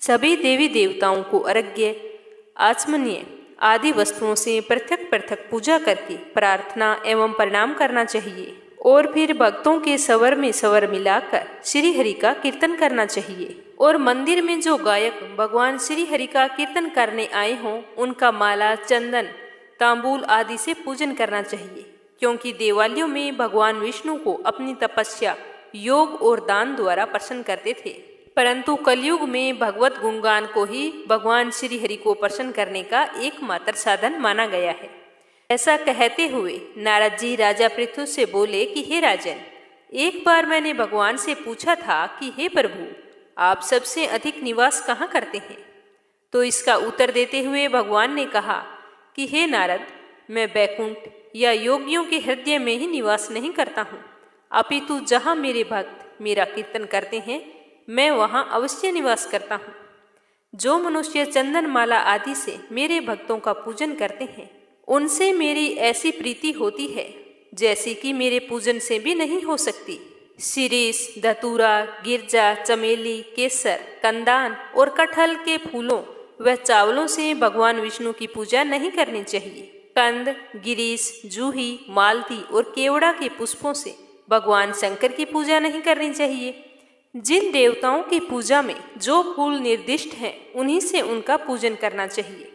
सभी देवी देवताओं को अर्घ्य, आचमनीय आदि वस्तुओं से पृथक पृथक पूजा करके प्रार्थना एवं प्रणाम करना चाहिए और फिर भक्तों के स्वर में स्वर मिलाकर श्री हरि का कीर्तन करना चाहिए। और मंदिर में जो गायक भगवान श्री हरि का कीर्तन करने आए हों उनका माला, चंदन, तांबूल आदि से पूजन करना चाहिए, क्योंकि देवालयों में भगवान विष्णु को अपनी तपस्या, योग और दान द्वारा प्रसन्न करते थे। परंतु कलयुग में भगवत गुणगान को ही भगवान श्री हरि को प्रसन्न करने का एकमात्र साधन माना गया है। ऐसा कहते हुए नारद जी राजा पृथु से बोले कि हे राजन, एक बार मैंने भगवान से पूछा था कि हे प्रभु, आप सबसे अधिक निवास कहाँ करते हैं? तो इसका उत्तर देते हुए भगवान ने कहा कि हे नारद, मैं बैकुंठ या योगियों के हृदय में ही निवास नहीं करता हूँ, अपितु जहाँ मेरे भक्त मेरा कीर्तन करते हैं मैं वहाँ अवश्य निवास करता हूँ। जो मनुष्य चंदन माला आदि से मेरे भक्तों का पूजन करते हैं उनसे मेरी ऐसी प्रीति होती है जैसी कि मेरे पूजन से भी नहीं हो सकती। शिरीष, धतूरा, गिरजा, चमेली, केसर, कंदान और कटहल के फूलों व चावलों से भगवान विष्णु की पूजा नहीं करनी चाहिए। कंद, गिरीश, जूही, मालती और केवड़ा के पुष्पों से भगवान शंकर की पूजा नहीं करनी चाहिए। जिन देवताओं की पूजा में जो फूल निर्दिष्ट हैं उन्हीं से उनका पूजन करना चाहिए।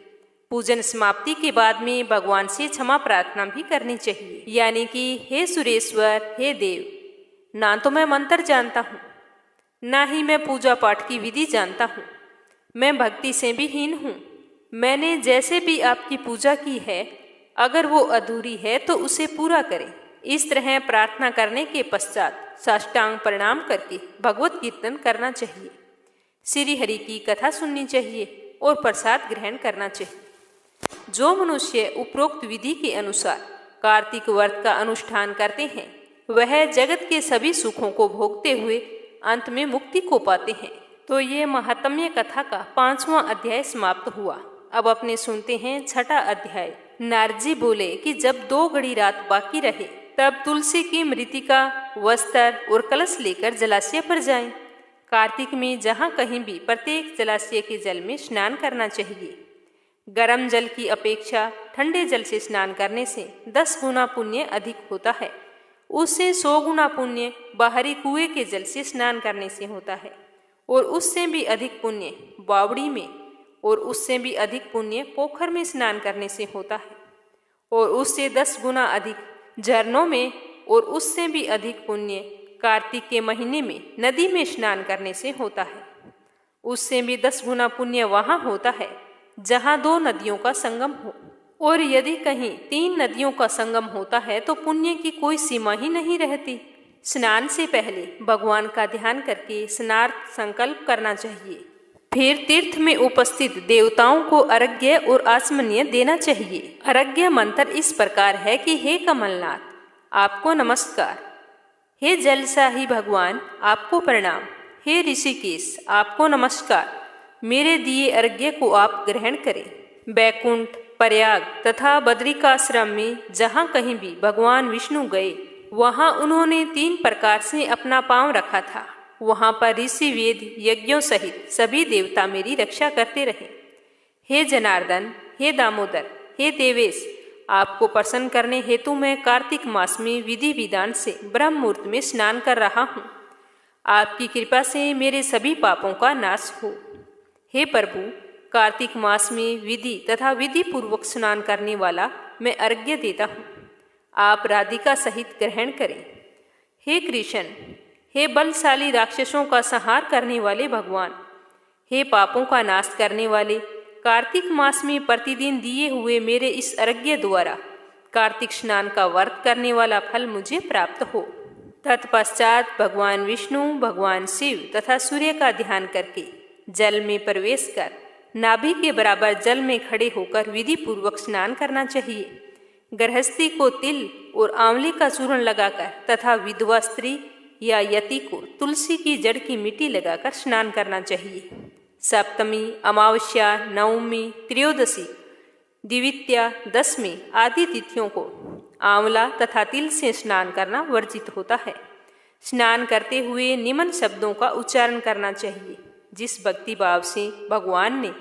पूजन समाप्ति के बाद में भगवान से क्षमा प्रार्थना भी करनी चाहिए, यानी कि हे सुरेश्वर, हे देव, ना तो मैं मंत्र जानता हूँ, ना ही मैं पूजा पाठ की विधि जानता हूँ, मैं भक्ति से भी हीन हूँ। मैंने जैसे भी आपकी पूजा की है, अगर वो अधूरी है तो उसे पूरा करें। इस तरह प्रार्थना करने के पश्चात साष्टांग प्रणाम करके भगवत कीर्तन करना चाहिए। श्री हरि की कथा सुननी चाहिए और प्रसाद ग्रहण करना चाहिए। जो मनुष्य उपरोक्त विधि के अनुसार कार्तिक व्रत का अनुष्ठान करते हैं वह जगत के सभी सुखों को भोगते हुए अंत में मुक्ति को पाते हैं। तो ये महात्म्य कथा का 5वां अध्याय समाप्त हुआ। अब अपने सुनते हैं 6ठा अध्याय। नारद जी बोले कि जब 2 घड़ी रात बाकी रहे तब तुलसी की मृतिका, वस्त्र और कलश लेकर जलाशय पर जाएं। कार्तिक में जहाँ कहीं भी प्रत्येक जलाशय के जल में स्नान करना चाहिए। गर्म जल की अपेक्षा ठंडे जल से स्नान करने से 10 गुना पुण्य अधिक होता है। उससे 100 गुना पुण्य बाहरी कुएं के जल से स्नान करने से होता है और उससे भी अधिक पुण्य बावड़ी में और उससे भी अधिक पुण्य पोखर में स्नान करने से होता है और उससे 10 गुना अधिक झरनों में और उससे भी अधिक पुण्य कार्तिक के महीने में नदी में स्नान करने से होता है। उससे भी 10 गुना पुण्य वहाँ होता है जहाँ 2 नदियों का संगम हो, और यदि कहीं 3 नदियों का संगम होता है तो पुण्य की कोई सीमा ही नहीं रहती। स्नान से पहले भगवान का ध्यान करके स्नानार्थ संकल्प करना चाहिए। फिर तीर्थ में उपस्थित देवताओं को अर्घ्य और आचमनीय देना चाहिए। अर्घ्य मंत्र इस प्रकार है कि हे कमलनाथ आपको नमस्कार, हे जलसाही भगवान आपको प्रणाम, हे ऋषिकेश आपको नमस्कार, मेरे दिए अर्घ्य को आप ग्रहण करें। बैकुंठ, प्रयाग तथा बद्रिकाश्रम में जहाँ कहीं भी भगवान विष्णु गए वहाँ उन्होंने 3 प्रकार से अपना पांव रखा था। वहाँ पर ऋषि वेद यज्ञों सहित सभी देवता मेरी रक्षा करते रहे। हे जनार्दन, हे दामोदर, हे देवेश, आपको प्रसन्न करने हेतु मैं कार्तिक मास में विधि विधान से ब्रह्म मुहूर्त में स्नान कर रहा हूँ। आपकी कृपा से मेरे सभी पापों का नाश हो। हे प्रभु, कार्तिक मास में विधि तथा विधि पूर्वक स्नान करने वाला मैं अर्घ्य देता हूँ, आप राधिका सहित ग्रहण करें। हे कृष्ण, हे बलशाली राक्षसों का संहार करने वाले भगवान, हे पापों का नाश करने वाले, कार्तिक मास में प्रतिदिन दिए हुए मेरे इस अर्घ्य द्वारा कार्तिक स्नान का व्रत करने वाला फल मुझे प्राप्त हो। तत्पश्चात भगवान विष्णु, भगवान शिव तथा सूर्य का ध्यान करके जल में प्रवेश कर नाभि के बराबर जल में खड़े होकर विधि पूर्वक स्नान करना चाहिए। गृहस्थी को तिल और आंवले का चूर्ण लगाकर तथा विधवा स्त्री या यति को तुलसी की जड़ की मिट्टी लगाकर स्नान करना चाहिए। सप्तमी, अमावस्या, नवमी, त्रयोदशी, द्वितीया, दशमी आदि तिथियों को आंवला तथा तिल से स्नान करना वर्जित होता है। स्नान करते हुए निम्न शब्दों का उच्चारण करना चाहिए। जिस भक्ति भाव से भगवान ने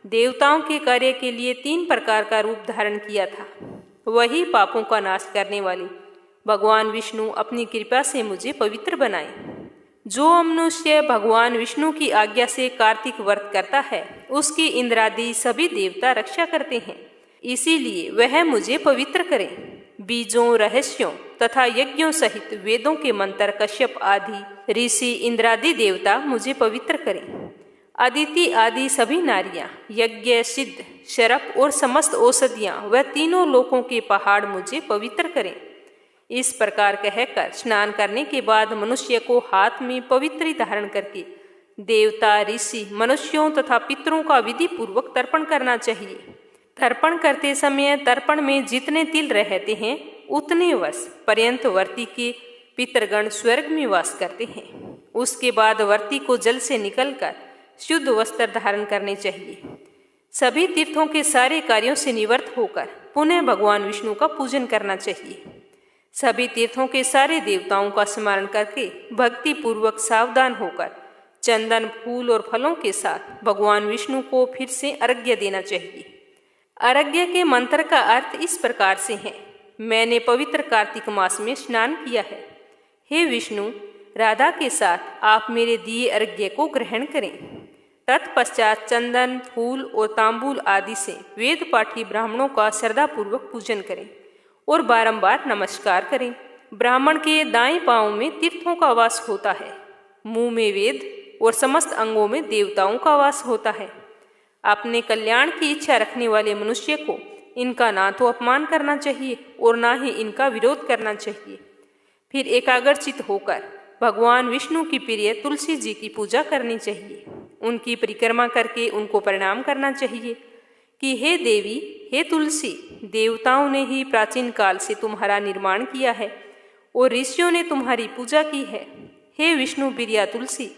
देवताओं के कार्य के लिए 3 प्रकार का रूप धारण किया था, वही पापों का नाश करने वाले भगवान विष्णु अपनी कृपा से मुझे पवित्र बनाए। जो मनुष्य भगवान विष्णु की आज्ञा से कार्तिक व्रत करता है उसकी इंद्रादि सभी देवता रक्षा करते हैं, इसीलिए वह मुझे पवित्र करें। बीजों, रहस्यों तथा यज्ञों सहित वेदों के मंत्र कश्यप आदि ऋषि इंद्रादि देवता मुझे पवित्र करें। अदिति आदि सभी नारियां, यज्ञ, सिद्ध, शरप और समस्त औषधियां व तीनों लोकों के पहाड़ मुझे पवित्र करें। इस प्रकार कहकर स्नान करने के बाद मनुष्य को हाथ में पवित्री धारण करके देवता, ऋषि, मनुष्यों तथा पितरों का विधि पूर्वक तर्पण करना चाहिए। तर्पण करते समय तर्पण में जितने तिल रहते हैं उतने वर्ष पर्यंत वर्ती के पितरगण स्वर्ग में वास करते हैं। उसके बाद वर्ती को जल से निकलकर शुद्ध वस्त्र धारण करने चाहिए। सभी तीर्थों के सारे कार्यों से निवृत्त होकर पुनः भगवान विष्णु का पूजन करना चाहिए। सभी तीर्थों के सारे देवताओं का स्मरण करके भक्ति पूर्वक सावधान होकर चंदन, फूल और फलों के साथ भगवान विष्णु को फिर से अर्घ्य देना चाहिए। अर्घ्य के मंत्र का अर्थ इस प्रकार से है। मैंने पवित्र कार्तिक मास में स्नान किया है। हे विष्णु, राधा के साथ आप मेरे दिए अर्घ्य को ग्रहण करें। तत्पश्चात चंदन, फूल और तांबूल आदि से वेद पाठी ब्राह्मणों का श्रद्धापूर्वक पूजन करें और बारंबार नमस्कार करें। ब्राह्मण के दाएं पांव में तीर्थों का वास होता है, मुंह में वेद और समस्त अंगों में देवताओं का वास होता है। अपने कल्याण की इच्छा रखने वाले मनुष्य को इनका ना तो अपमान करना चाहिए और ना ही इनका विरोध करना चाहिए। फिर एकाग्रचित होकर भगवान विष्णु की प्रिय तुलसी जी की पूजा करनी चाहिए। उनकी परिक्रमा करके उनको प्रणाम करना चाहिए कि हे देवी, हे तुलसी, देवताओं ने ही प्राचीन काल से तुम्हारा निर्माण किया है और ऋषियों ने तुम्हारी पूजा की है। हे विष्णु प्रिया तुलसी,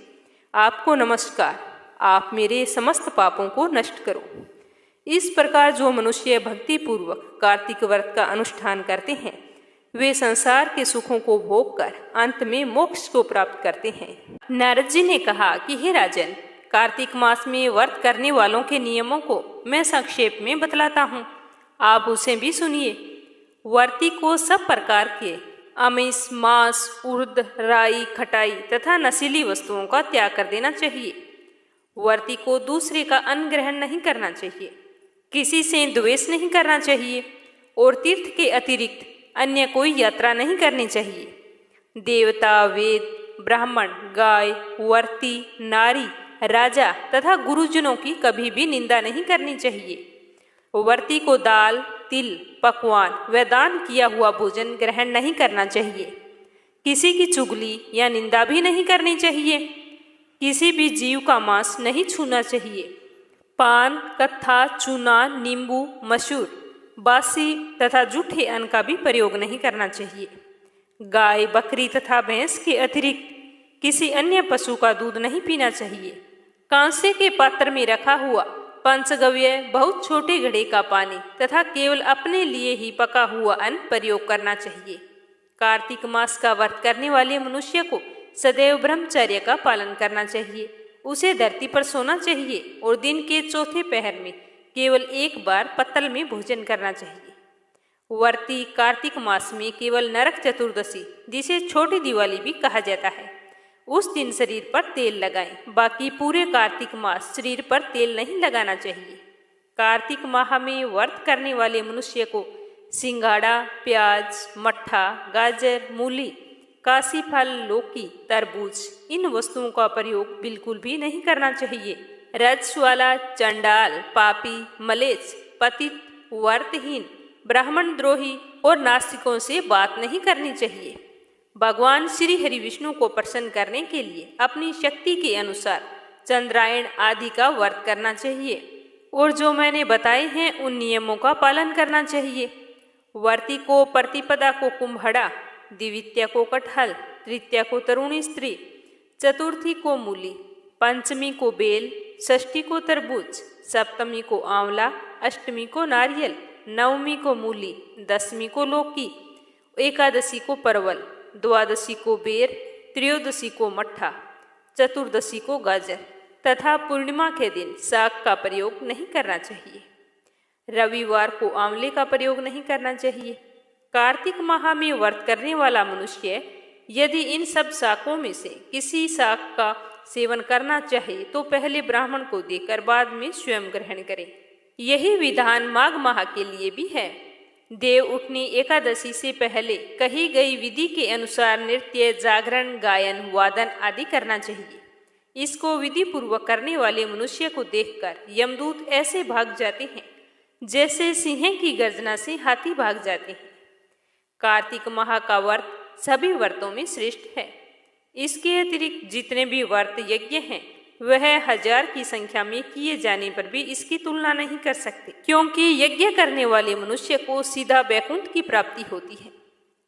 आपको नमस्कार, आप मेरे समस्त पापों को नष्ट करो। इस प्रकार जो मनुष्य भक्ति पूर्वक कार्तिक व्रत का अनुष्ठान करते हैं वे संसार के सुखों को भोग कर अंत में मोक्ष को प्राप्त करते हैं। नारद जी ने कहा कि हे राजन, कार्तिक मास में व्रत करने वालों के नियमों को मैं संक्षेप में बतलाता हूँ, आप उसे भी सुनिए। व्रती को सब प्रकार के आमिष, मांस, उर्द, राई, खटाई तथा नशीली वस्तुओं का त्याग कर देना चाहिए। व्रती को दूसरे का अन्न ग्रहण नहीं करना चाहिए, किसी से द्वेष नहीं करना चाहिए और तीर्थ के अतिरिक्त अन्य कोई यात्रा नहीं करनी चाहिए। देवता, वेद, ब्राह्मण, गाय, वर्ती, नारी, राजा तथा गुरुजनों की कभी भी निंदा नहीं करनी चाहिए। वर्ती को दाल, तिल, पकवान व दान किया हुआ भोजन ग्रहण नहीं करना चाहिए। किसी की चुगली या निंदा भी नहीं करनी चाहिए। किसी भी जीव का मांस नहीं छूना चाहिए। पान, कत्था, चूना, नींबू, मसूर, बासी तथा जूठे अन्न का भी प्रयोग नहीं करना चाहिए। गाय, बकरी तथा भैंस के अतिरिक्त किसी अन्य पशु का दूध नहीं पीना चाहिए। कांसे के पात्र में रखा हुआ पंचगव्य, बहुत छोटे घड़े का पानी तथा केवल अपने लिए ही पका हुआ अन्न प्रयोग करना चाहिए। कार्तिक मास का व्रत करने वाले मनुष्य को सदैव ब्रह्मचर्य का पालन करना चाहिए। उसे धरती पर सोना चाहिए और दिन के चौथे पहर में केवल एक बार पत्तल में भोजन करना चाहिए। व्रती कार्तिक मास में केवल नरक चतुर्दशी, जिसे छोटी दिवाली भी कहा जाता है, उस दिन शरीर पर तेल लगाएं। बाकी पूरे कार्तिक मास शरीर पर तेल नहीं लगाना चाहिए। कार्तिक माह में व्रत करने वाले मनुष्य को सिंघाड़ा, प्याज, मट्ठा, गाजर, मूली, काशी फल, लौकी, तरबूज इन वस्तुओं का प्रयोग बिल्कुल भी नहीं करना चाहिए। रजस्वाला, चंडाल, पापी, मलेच्छ, पतित, व्रतहीन, ब्राह्मण द्रोही और नास्तिकों से बात नहीं करनी चाहिए। भगवान श्री हरि विष्णु को प्रसन्न करने के लिए अपनी शक्ति के अनुसार चंद्रायण आदि का व्रत करना चाहिए और जो मैंने बताए हैं उन नियमों का पालन करना चाहिए। व्रती को प्रतिपदा को कुम्भड़ा, द्वितीया को कटहल, तृतीया को तरुणी स्त्री, चतुर्थी को मूली, पंचमी को बेल, षष्ठी को तरबूज, सप्तमी को आंवला, अष्टमी को नारियल, नवमी को मूली, दसवीं को लौकी, एकादशी को परवल, द्वादशी को बेर, त्रयोदशी को मट्ठा, चतुर्दशी को गाजर तथा पूर्णिमा के दिन साग का प्रयोग नहीं करना चाहिए। रविवार को आंवले का प्रयोग नहीं करना चाहिए। कार्तिक माह में व्रत करने वाला मनुष्य यदि इन सब शाकों में से किसी शाक का सेवन करना चाहे तो पहले ब्राह्मण को देकर बाद में स्वयं ग्रहण करे। यही विधान माघ माह के लिए भी है। देव उठनी एकादशी से पहले कही गई विधि के अनुसार नृत्य, जागरण, गायन, वादन आदि करना चाहिए। इसको विधि पूर्वक करने वाले मनुष्य को देखकर यमदूत ऐसे भाग जाते हैं जैसे सिंह की गर्जना से हाथी भाग जाते हैं। कार्तिक माह का व्रत सभी व्रतों में श्रेष्ठ है। इसके अतिरिक्त जितने भी व्रत यज्ञ हैं वह 1000 की संख्या में किए जाने पर भी इसकी तुलना नहीं कर सकते, क्योंकि यज्ञ करने वाले मनुष्य को सीधा वैकुंठ की प्राप्ति होती है।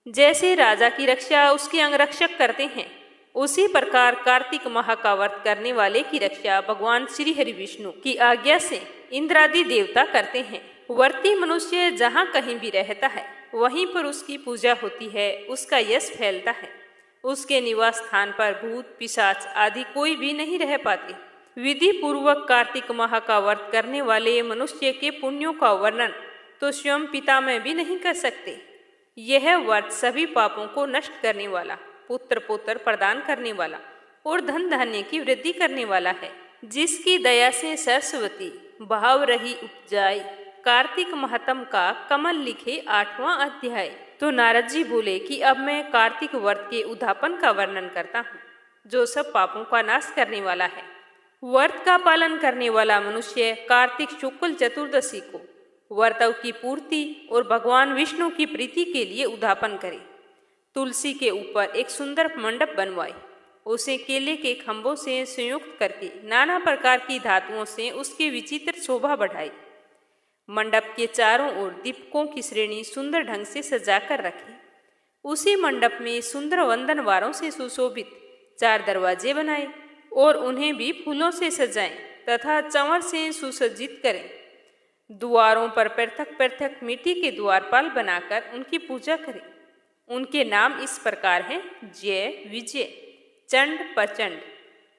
जैसे राजा की रक्षा उसके अंगरक्षक करते हैं, उसी प्रकार कार्तिक माह का व्रत करने वाले की रक्षा भगवान श्री हरि विष्णु की आज्ञा से इंद्रादि देवता करते हैं। व्रती मनुष्य जहाँ कहीं भी रहता है वहीं पर उसकी पूजा होती है, उसका यश फैलता है। उसके निवास स्थान पर भूत, पिशाच आदि कोई भी नहीं रह पाते। विधि पूर्वक कार्तिक माह का व्रत करने वाले मनुष्य के पुण्यों का वर्णन तो स्वयं पितामह भी नहीं कर सकते। यह व्रत सभी पापों को नष्ट करने वाला, पुत्र पौत्र प्रदान करने वाला और धन धान्य की वृद्धि करने वाला है। जिसकी दया से सरस्वती भाव रही उपजाई, कार्तिक महत्म का कमल लिखे 8वां अध्याय। तो नारद जी बोले कि अब मैं कार्तिक व्रत के उद्यापन का वर्णन करता हूँ, जो सब पापों का नाश करने वाला है। व्रत का पालन करने वाला मनुष्य कार्तिक शुक्ल चतुर्दशी को व्रतों की पूर्ति और भगवान विष्णु की प्रीति के लिए उद्यापन करे। तुलसी के ऊपर एक सुंदर मंडप बनवाए, उसे केले के खंभों से संयुक्त करके नाना प्रकार की धातुओं से उसकी विचित्र शोभा बढ़ाई। मंडप के चारों ओर दीपकों की श्रेणी सुंदर ढंग से सजाकर रखी। उसी मंडप में सुंदर वंदनवारों से सुशोभित 4 दरवाजे बनाए और उन्हें भी फूलों से सजाएं तथा चंवर से सुसज्जित करें। द्वारों पर पृथक पृथक मिट्टी के द्वारपाल बनाकर उनकी पूजा करें। उनके नाम इस प्रकार हैं: जय, विजय, चंड, प्रचंड,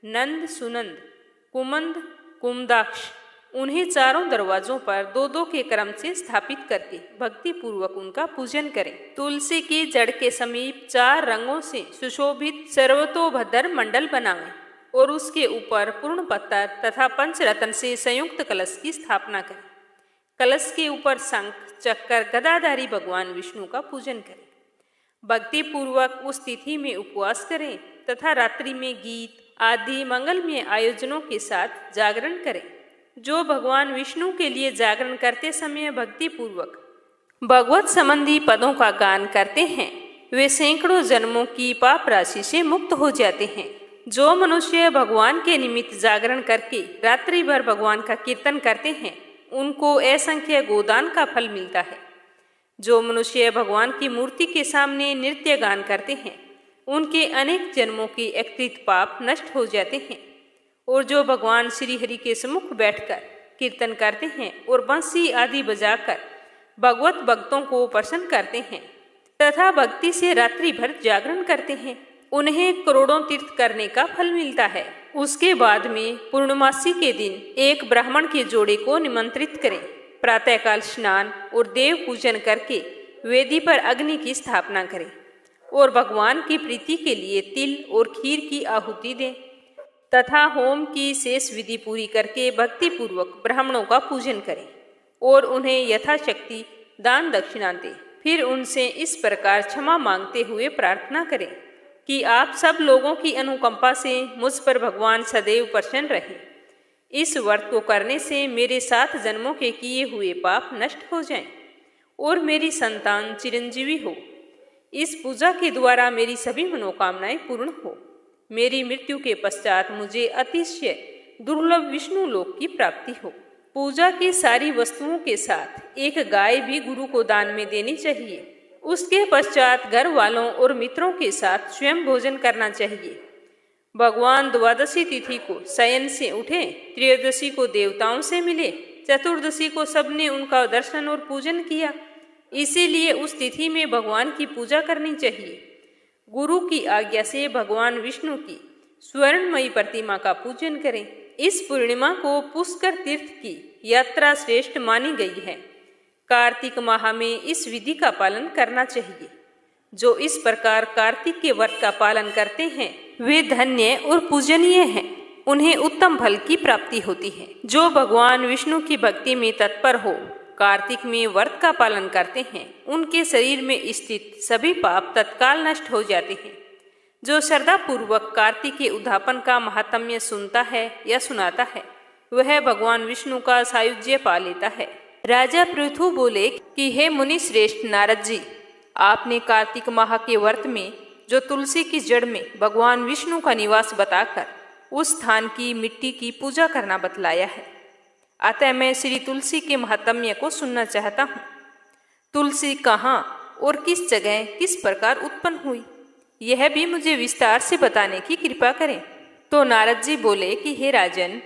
नंद, सुनंद, कुमंद, कुमदाक्ष। उन्हें चारों दरवाजों पर 2-2 के क्रम से स्थापित करके भक्ति पूर्वक उनका पूजन करें। तुलसी की जड़ के समीप 4 रंगों से सुशोभित सर्वतोभद्र मंडल बनावें और उसके ऊपर पूर्ण पत्थर तथा पंचरत्न से संयुक्त कलश की स्थापना करें। कलश के ऊपर शंख, चक्कर, गदाधारी भगवान विष्णु का पूजन करें। भक्ति पूर्वक उस तिथि में उपवास करें तथा रात्रि में गीत आदि मंगलमय आयोजनों के साथ जागरण करें। जो भगवान विष्णु के लिए जागरण करते समय भक्ति पूर्वक भगवत संबंधी पदों का गान करते हैं, वे सैकड़ों जन्मों की पाप राशि से मुक्त हो जाते हैं। जो मनुष्य भगवान के निमित्त जागरण करके रात्रि भर भगवान का कीर्तन करते हैं, उनको असंख्य गोदान का फल मिलता है। जो मनुष्य भगवान की मूर्ति के सामने नृत्य गान करते हैं, उनके अनेक जन्मों के अकृत पाप नष्ट हो जाते हैं। और जो भगवान श्री हरि के सम्मुख बैठकर कीर्तन करते हैं और बंसी आदि बजाकर भगवत भक्तों को प्रसन्न करते हैं तथा भक्ति से रात्रि भर जागरण करते हैं, उन्हें करोड़ों तीर्थ करने का फल मिलता है। उसके बाद में पूर्णमासी के दिन एक ब्राह्मण के जोड़े को निमंत्रित करें। प्रातःकाल स्नान और देव पूजन करके वेदी पर अग्नि की स्थापना करें और भगवान की प्रीति के लिए तिल और खीर की आहुति दें तथा होम की शेष विधि पूरी करके भक्ति पूर्वक ब्राह्मणों का पूजन करें और उन्हें यथाशक्ति दान दक्षिणा दें। फिर उनसे इस प्रकार क्षमा मांगते हुए प्रार्थना करें कि आप सब लोगों की अनुकंपा से मुझ पर भगवान सदैव प्रसन्न रहें। इस व्रत को करने से मेरे 7 जन्मों के किए हुए पाप नष्ट हो जाएं और मेरी संतान चिरंजीवी हो। इस पूजा के द्वारा मेरी सभी मनोकामनाएं पूर्ण हो। मेरी मृत्यु के पश्चात मुझे अतिशय दुर्लभ विष्णु लोक की प्राप्ति हो। पूजा की सारी वस्तुओं के साथ एक गाय भी गुरु को दान में देनी चाहिए। उसके पश्चात घर वालों और मित्रों के साथ स्वयं भोजन करना चाहिए। भगवान द्वादशी तिथि को शयन से उठे, त्रयोदशी को देवताओं से मिले, चतुर्दशी को सबने उनका दर्शन और पूजन किया। इसीलिए उस तिथि में भगवान की पूजा करनी चाहिए। गुरु की आज्ञा से भगवान विष्णु की स्वर्णमयी प्रतिमा का पूजन करें। इस पूर्णिमा को पुष्कर तीर्थ की यात्रा श्रेष्ठ मानी गई है। कार्तिक माह में इस विधि का पालन करना चाहिए। जो इस प्रकार कार्तिक के व्रत का पालन करते हैं, वे धन्य और पूजनीय हैं। उन्हें उत्तम फल की प्राप्ति होती है। जो भगवान विष्णु की भक्ति में तत्पर हो, कार्तिक में व्रत का पालन करते हैं, उनके शरीर में स्थित सभी पाप तत्काल नष्ट हो जाते हैं। जो श्रद्धा पूर्वक कार्तिक के उद्यापन का महात्म्य सुनता है या सुनाता है, वह भगवान विष्णु का सायुज्य पा लेता है। राजा पृथु बोले कि हे मुनि श्रेष्ठ नारद जी, आपने कार्तिक माह के व्रत में जो तुलसी की जड़ में भगवान विष्णु का निवास बताकर उस स्थान की मिट्टी की पूजा करना बतलाया है। अतः मैं श्री तुलसी के महात्म्य को सुनना चाहता हूँ। तुलसी कहाँ और किस जगह किस प्रकार उत्पन्न हुई, यह भी मुझे विस्तार से बताने की कृपा करें। तो नारद जी बोले कि हे राजन,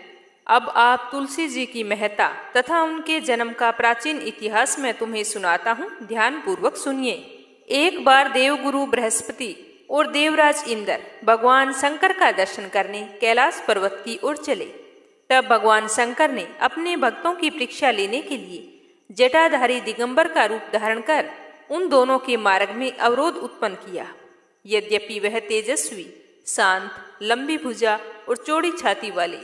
अब आप तुलसी जी की महत्ता तथा उनके जन्म का प्राचीन इतिहास मैं तुम्हें सुनाता हूँ, ध्यान पूर्वक सुनिए। एक बार देवगुरु बृहस्पति और देवराज इंद्र भगवान शंकर का दर्शन करने कैलाश पर्वत की ओर चले। तब भगवान शंकर ने अपने भक्तों की परीक्षा लेने के लिए जटाधारी दिगंबर का रूप धारण कर उन दोनों के मार्ग में अवरोध उत्पन्न किया। यद्यपि वह तेजस्वी, शांत, लंबी भुजा और चौड़ी छाती वाले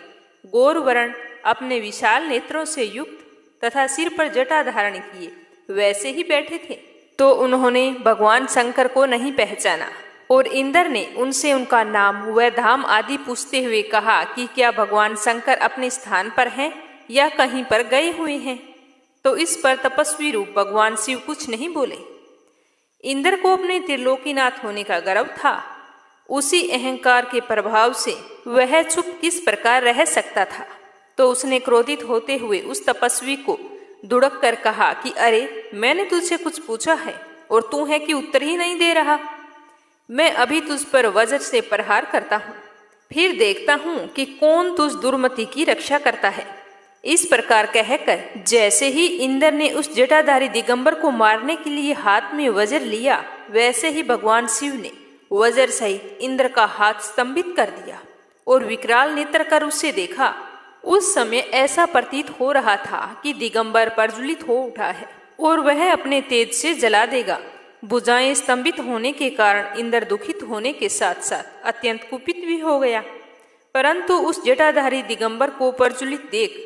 गौर वर्ण अपने विशाल नेत्रों से युक्त तथा सिर पर जटा धारण किए वैसे ही बैठे थे, तो उन्होंने भगवान शंकर को नहीं पहचाना और इंद्र ने उनसे उनका नाम व धाम आदि पूछते हुए कहा कि क्या भगवान शंकर अपने स्थान पर हैं या कहीं पर गए हुए हैं। तो इस पर तपस्वी रूप भगवान शिव कुछ नहीं बोले। इंद्र को अपने त्रिलोकीनाथ होने का गर्व था। उसी अहंकार के प्रभाव से वह चुप किस प्रकार रह सकता था। तो उसने क्रोधित होते हुए उस तपस्वी को दुड़क कर कहा कि अरे, मैंने तुझसे कुछ पूछा है और तू है कि उत्तर ही नहीं दे रहा। मैं अभी तुझ पर वज्र से प्रहार करता हूँ, फिर देखता हूँ कि कौन तुझ दुर्मति की रक्षा करता है। इस प्रकार कहकर जैसे ही इंद्र ने उस जटाधारी दिगंबर को मारने के लिए हाथ में वज्र लिया, वैसे ही भगवान शिव ने वज्र सहित इंद्र का हाथ स्तंभित कर दिया और विकराल नेत्र कर उससे देखा। उस समय ऐसा प्रतीत हो रहा था कि दिगंबर प्रज्वलित हो उठा है और वह अपने तेज से जला देगा। भुजाएं स्तंभित होने के कारण इंद्र दुखित होने के साथ साथ अत्यंत कुपित भी हो गया। परंतु उस जटाधारी दिगंबर को प्रज्वलित देख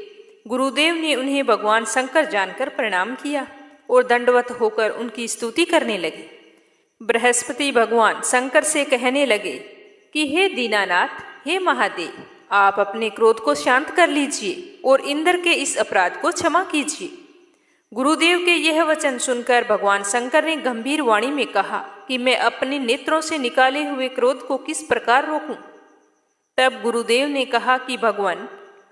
गुरुदेव ने उन्हें भगवान शंकर जानकर प्रणाम किया और दंडवत होकर उनकी स्तुति करने लगे। बृहस्पति भगवान शंकर से कहने लगे कि हे दीनानाथ, हे महादेव, आप अपने क्रोध को शांत कर लीजिए और इंद्र के इस अपराध को क्षमा कीजिए। गुरुदेव के यह वचन सुनकर भगवान शंकर ने गंभीर वाणी में कहा कि मैं अपने नेत्रों से निकाले हुए क्रोध को किस प्रकार रोकूं। तब गुरुदेव ने कहा कि भगवान,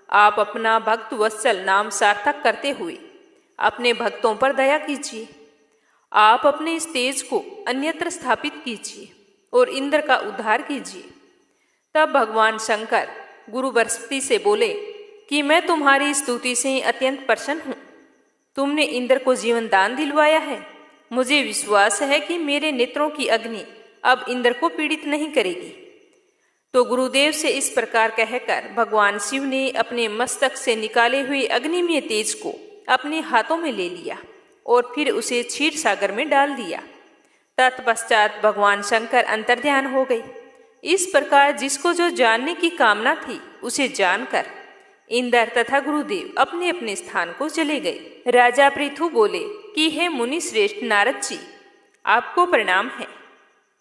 आप अपना भक्त वत्सल नाम सार्थक करते हुए अपने भक्तों पर दया कीजिए। आप अपने इस तेज को अन्यत्र स्थापित कीजिए और इंद्र का उद्धार कीजिए। तब भगवान शंकर गुरु बृहस्पति से बोले कि मैं तुम्हारी स्तुति से अत्यंत प्रसन्न हूँ। तुमने इंद्र को जीवन दान दिलवाया है। मुझे विश्वास है कि मेरे नेत्रों की अग्नि अब इंद्र को पीड़ित नहीं करेगी। तो गुरुदेव से इस प्रकार कहकर भगवान शिव ने अपने मस्तक से निकाले हुए अग्निमय तेज को अपने हाथों में ले लिया और फिर उसे क्षीर सागर में डाल दिया। तत्पश्चात भगवान शंकर अंतर्ध्यान हो गए। इस प्रकार जिसको जो जानने की कामना थी उसे जानकर इंद्र तथा गुरुदेव अपने अपने स्थान को चले गए। राजा पृथु बोले कि हे मुनि श्रेष्ठ नारद जी, आपको प्रणाम है।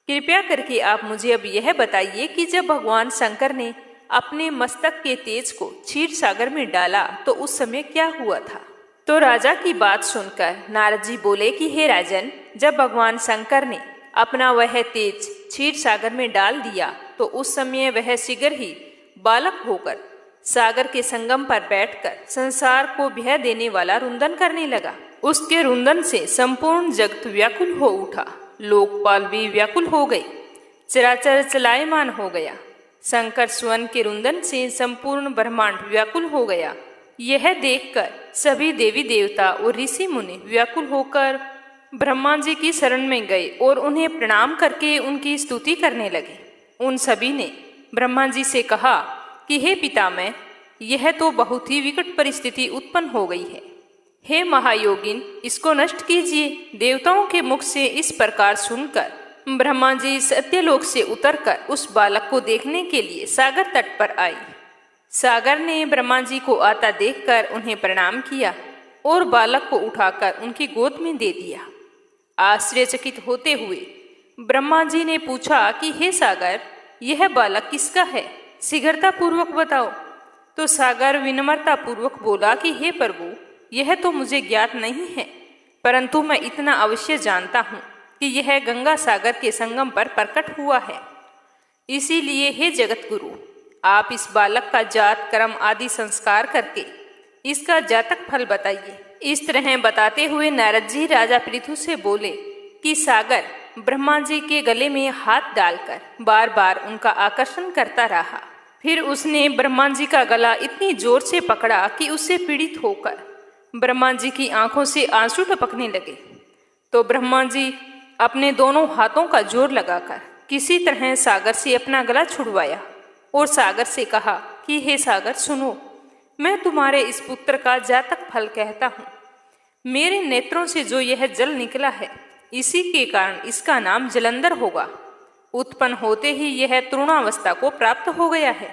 कृपया करके आप मुझे अब यह बताइए कि जब भगवान शंकर ने अपने मस्तक के तेज को क्षीर सागर में डाला तो उस समय क्या हुआ था। तो राजा की बात सुनकर नारद जी बोले कि हे राजन, जब भगवान शंकर ने अपना वह तेज क्षीर सागर में डाल दिया तो उस समय वह शीघ्र ही बालक होकर सागर के संगम पर बैठकर संसार को भय देने वाला रुंदन करने लगा। उसके रुंदन से संपूर्ण जगत व्याकुल हो उठा, लोकपाल भी व्याकुल हो गए, चराचर चलायमान हो गया। शंकर स्वर्ण के रुंदन से संपूर्ण ब्रह्मांड व्याकुल हो गया। यह देखकर सभी देवी देवता और ऋषि मुनि व्याकुल होकर ब्रह्मा जी की शरण में गए और उन्हें प्रणाम करके उनकी स्तुति करने लगे। उन सभी ने ब्रह्मा जी से कहा कि हे पितामह, यह तो बहुत ही विकट परिस्थिति उत्पन्न हो गई है। हे महायोगिन, इसको नष्ट कीजिए। देवताओं के मुख से इस प्रकार सुनकर ब्रह्मा जी सत्यलोक से उतरकर उस बालक को देखने के लिए सागर तट पर आए। सागर ने ब्रह्मा जी को आता देखकर उन्हें प्रणाम किया और बालक को उठाकर उनकी गोद में दे दिया। आश्चर्यचकित होते हुए ब्रह्मा जी ने पूछा कि हे सागर, यह बालक किसका है, शीघ्रता पूर्वक बताओ। तो सागर विनम्रता पूर्वक बोला कि हे प्रभु, यह तो मुझे ज्ञात नहीं है, परंतु मैं इतना अवश्य जानता हूँ कि यह गंगा सागर के संगम पर प्रकट हुआ है। इसीलिए हे जगत गुरु, आप इस बालक का जात कर्म आदि संस्कार करके इसका जातक फल बताइए। इस तरह बताते हुए नारद जी राजा पृथु से बोले कि सागर ब्रह्मा जी के गले में हाथ डालकर बार बार उनका आकर्षण करता रहा। फिर उसने ब्रह्मा जी का गला इतनी जोर से पकड़ा कि उससे पीड़ित होकर ब्रह्मा जी की आंखों से आंसू टपकने लगे। तो ब्रह्मा जी अपने दोनों हाथों का जोर लगाकर किसी तरह सागर से अपना गला छुड़वाया और सागर से कहा कि हे सागर सुनो, मैं तुम्हारे इस पुत्र का जातक फल कहता हूँ। मेरे नेत्रों से जो यह जल निकला है, इसी के कारण इसका नाम जलंधर होगा। उत्पन्न होते ही यह तृणावस्था को प्राप्त हो गया है,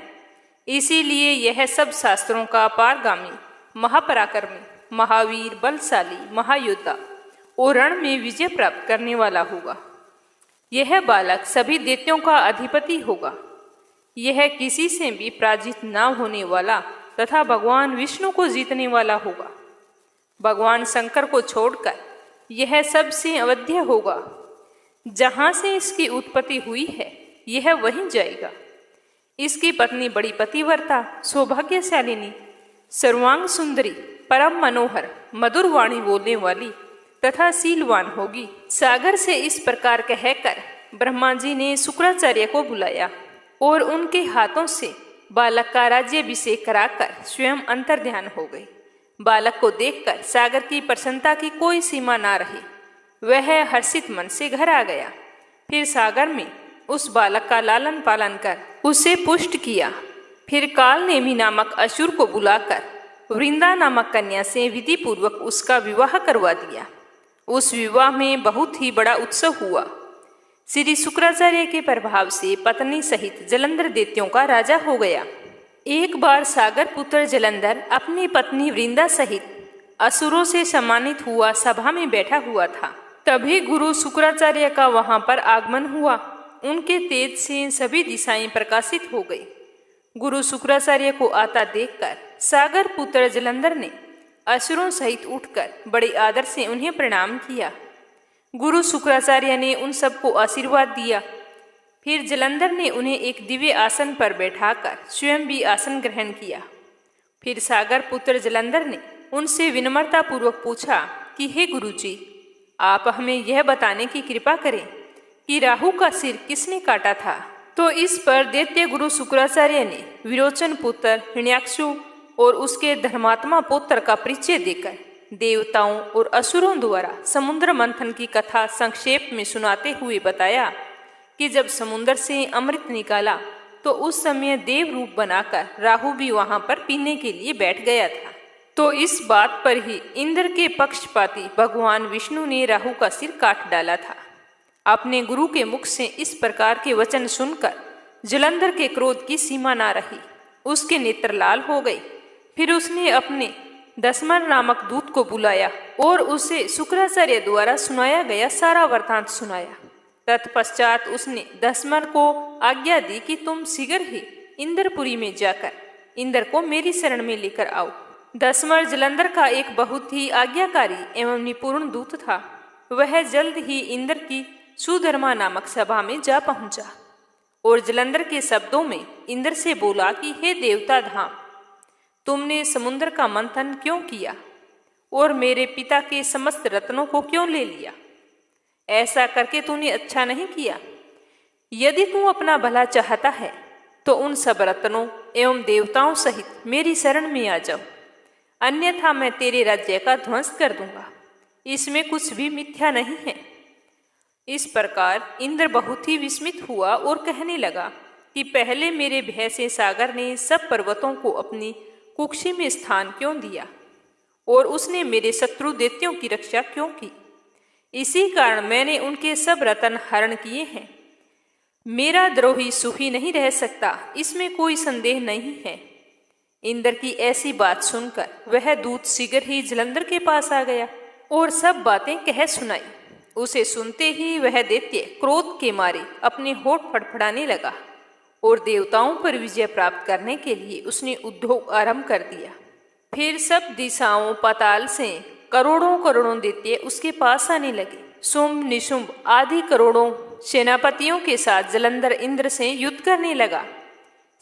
इसीलिए यह सब शास्त्रों का पारगामी, महापराक्रमी, महावीर, बलशाली, महायोद्धा और रण में विजय प्राप्त करने वाला होगा। यह बालक सभी दैत्यों का अधिपति होगा। यह किसी से भी पराजित न होने वाला तथा भगवान विष्णु को जीतने वाला होगा। भगवान शंकर को छोड़कर यह सबसे अवध्य होगा। जहाँ से इसकी उत्पत्ति हुई है यह वहीं जाएगा। इसकी पत्नी बड़ी पतिव्रता, सौभाग्यशालिनी, सर्वांग सुंदरी, परम मनोहर, मधुर वाणी बोलने वाली तथा शीलवान होगी। सागर से इस प्रकार कहकर ब्रह्मा जी ने शुक्राचार्य को बुलाया और उनके हाथों से बालक का राज्याभिषेक कराकर स्वयं अंतर्ध्यान हो गए। बालक को देखकर सागर की प्रसन्नता की कोई सीमा ना रही। वह हर्षित मन से घर आ गया। फिर सागर में उस बालक का लालन पालन कर उसे पुष्ट किया। फिर कालनेमी नामक असुर को बुलाकर वृंदा नामक कन्या से विधि पूर्वक उसका विवाह करवा दिया। उस विवाह में बहुत ही बड़ा उत्सव हुआ। श्री शुक्राचार्य के प्रभाव से पत्नी सहित जलंधर दैत्यों का राजा हो गया। एक बार सागर पुत्र जलंधर अपनी पत्नी वृंदा सहित असुरों से सम्मानित हुआ सभा में बैठा हुआ था। तभी गुरु शुक्राचार्य का वहां पर आगमन हुआ। उनके तेज से सभी दिशाएं प्रकाशित हो गई। गुरु शुक्राचार्य को आता देखकर सागर पुत्र जलंधर ने असुरों सहित उठकर बड़े आदर से उन्हें प्रणाम किया। गुरु शुक्राचार्य ने उन सबको आशीर्वाद दिया। फिर जलंधर ने उन्हें एक दिव्य आसन पर बैठाकर स्वयं भी आसन ग्रहण किया। फिर सागर पुत्र जलंधर ने उनसे विनम्रतापूर्वक पूछा कि हे गुरुजी, आप हमें यह बताने की कृपा करें कि राहु का सिर किसने काटा था। तो इस पर दैत्य गुरु शुक्राचार्य ने विरोचन पुत्र हिरण्याक्षु और उसके धर्मात्मा पुत्र का परिचय देकर देवताओं और असुरों द्वारा समुद्र मंथन की कथा संक्षेप में सुनाते हुए बताया कि जब समुद्र से अमृत निकाला तो उस समय देव रूप बनाकर राहु भी वहां पर पीने के लिए बैठ गया था। तो इस बात पर ही इंद्र के पक्षपाती भगवान विष्णु ने राहु का सिर काट डाला था। अपने गुरु के मुख से इस प्रकार के वचन सुनकर जलंधर के क्रोध की सीमा ना रही। उसके नेत्र लाल हो गए। फिर उसने अपने दसमर नामक दूत को बुलाया और उसे शुक्राचार्य द्वारा सुनाया गया सारा वृत्तांत सुनाया। तत्पश्चात उसने दसमर को आज्ञा दी कि तुम शीघ्र ही इंद्रपुरी में जाकर इंद्र को मेरी शरण में लेकर आओ। दसमर जलंधर का एक बहुत ही आज्ञाकारी एवं निपुण दूत था। वह जल्द ही इंद्र की सुधर्मा नामक सभा में जा पहुंचा और जलंधर के शब्दों में इंद्र से बोला कि हे देवता धाम, तुमने समुद्र का मंथन क्यों किया और मेरे पिता के समस्त रत्नों को क्यों ले लिया? ऐसा करके तूने अच्छा नहीं किया। यदि तू अपना भला चाहता है तो उन सब रत्नों एवं देवताओं सहित मेरी शरण में आ जाओ, अन्यथा मैं तेरे राज्य का ध्वंस कर दूंगा। इसमें कुछ भी मिथ्या नहीं है। इस प्रकार इंद्र बहुत ही विस्मित हुआ और कहने लगा कि पहले मेरे भय से सागर ने सब पर्वतों को अपनी कुक्षी में स्थान क्यों दिया और उसने मेरे शत्रु दैत्यों की रक्षा क्यों की? इसी कारण मैंने उनके सब रत्न हरण किए हैं। मेरा द्रोही सुखी नहीं रह सकता, इसमें कोई संदेह नहीं है। इंद्र की ऐसी बात सुनकर वह दूत शीघ्र ही जलंधर के पास आ गया और सब बातें कह सुनाई। उसे सुनते ही वह दैत्य क्रोध के मारे अपने होठ फड़फड़ाने लगा और देवताओं पर विजय प्राप्त करने के लिए उसने उद्योग आरंभ कर दिया। फिर सब दिशाओं पाताल से करोड़ों करोड़ों दैत्य उसके पास आने लगे। शुंभ निशुंभ आदि करोड़ों सेनापतियों के साथ जलंधर इंद्र से युद्ध करने लगा।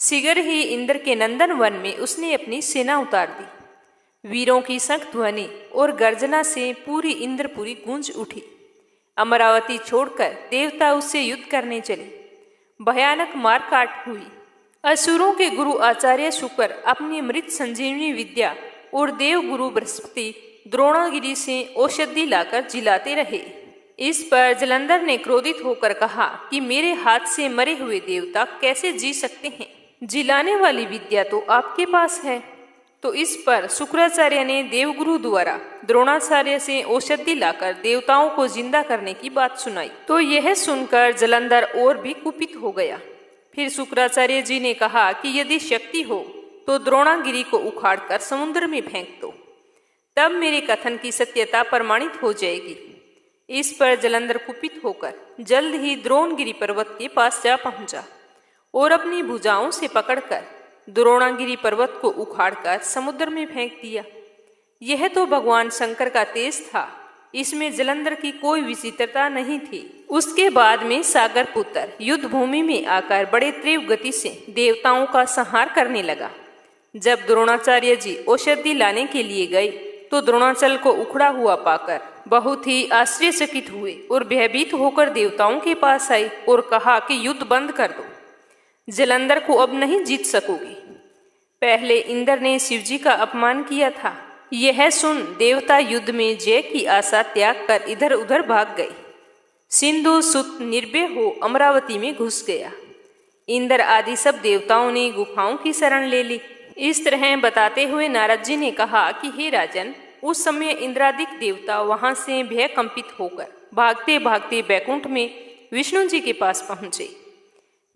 शीघ्र ही इंद्र के नंदन वन में उसने अपनी सेना उतार दी। वीरों की शंख ध्वनि और गर्जना से पूरी इंद्रपुरी गूंज उठी। अमरावती छोड़कर देवता उससे युद्ध करने चले। भयानक मारकाट हुई। असुरों के गुरु आचार्य शुक्र अपनी मृत संजीवनी विद्या और देव गुरु बृहस्पति द्रोणागिरी से औषधि लाकर जिलाते रहे। इस पर जलंधर ने क्रोधित होकर कहा कि मेरे हाथ से मरे हुए देवता कैसे जी सकते हैं? जिलाने वाली विद्या तो आपके पास है। तो इस पर शुक्राचार्य ने देवगुरु द्वारा द्रोणाचार्य से औषधि लाकर देवताओं को जिंदा करने की बात सुनाई। तो यह सुनकर जलंधर और भी कुपित हो गया। फिर शुक्राचार्य जी ने कहा कि यदि शक्ति हो तो द्रोणागिरी को उखाड़कर समुद्र में फेंक दो, तब मेरे कथन की सत्यता प्रमाणित हो जाएगी। इस पर जलंधर कुपित होकर जल्द ही द्रोणगिरी पर्वत के पास जा पहुंचा और अपनी भुजाओं से पकड़कर द्रोणागिरी पर्वत को उखाड़कर समुद्र में फेंक दिया। यह तो भगवान शंकर का तेज था। इसमें जलंधर की कोई विचित्रता नहीं थी। उसके बाद में सागर पुत्र युद्ध भूमि में आकर बड़े तीव्र गति से देवताओं का संहार करने लगा। जब द्रोणाचार्य जी औषधि लाने के लिए गए तो द्रोणाचल को उखड़ा हुआ पाकर बहुत ही आश्चर्यचकित हुए और भयभीत होकर देवताओं के पास आए और कहा कि युद्ध बंद कर दो, जलंधर को अब नहीं जीत सकोगे। पहले इंद्र ने शिवजी का अपमान किया था। यह सुन देवता युद्ध में जय की आशा त्याग कर इधर उधर भाग गए। सिंधु सुत निर्भय हो अमरावती में घुस गया। इंद्र आदि सब देवताओं ने गुफाओं की शरण ले ली। इस तरह बताते हुए नारद जी ने कहा कि हे राजन, उस समय इंद्रादिक देवता वहां से भय कंपित होकर भागते भागते बैकुंठ में विष्णु जी के पास पहुंचे।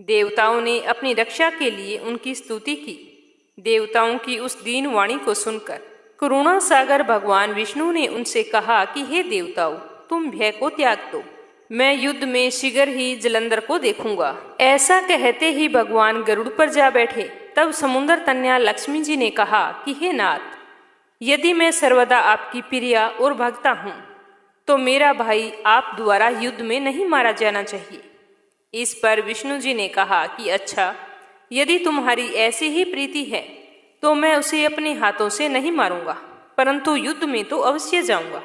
देवताओं ने अपनी रक्षा के लिए उनकी स्तुति की। देवताओं की उस दीन वाणी को सुनकर करुणा सागर भगवान विष्णु ने उनसे कहा कि हे देवताओं, तुम भय को त्याग दो, मैं युद्ध में शीघ्र ही जलंधर को देखूंगा। ऐसा कहते ही भगवान गरुड़ पर जा बैठे। तब समुद्र तन्या लक्ष्मी जी ने कहा कि हे नाथ, यदि मैं सर्वदा आपकी प्रिया और भक्ता हूँ तो मेरा भाई आप द्वारा युद्ध में नहीं मारा जाना चाहिए। इस पर विष्णु जी ने कहा कि अच्छा, यदि तुम्हारी ऐसी ही प्रीति है तो मैं उसे अपने हाथों से नहीं मारूंगा, परंतु युद्ध में तो अवश्य जाऊंगा,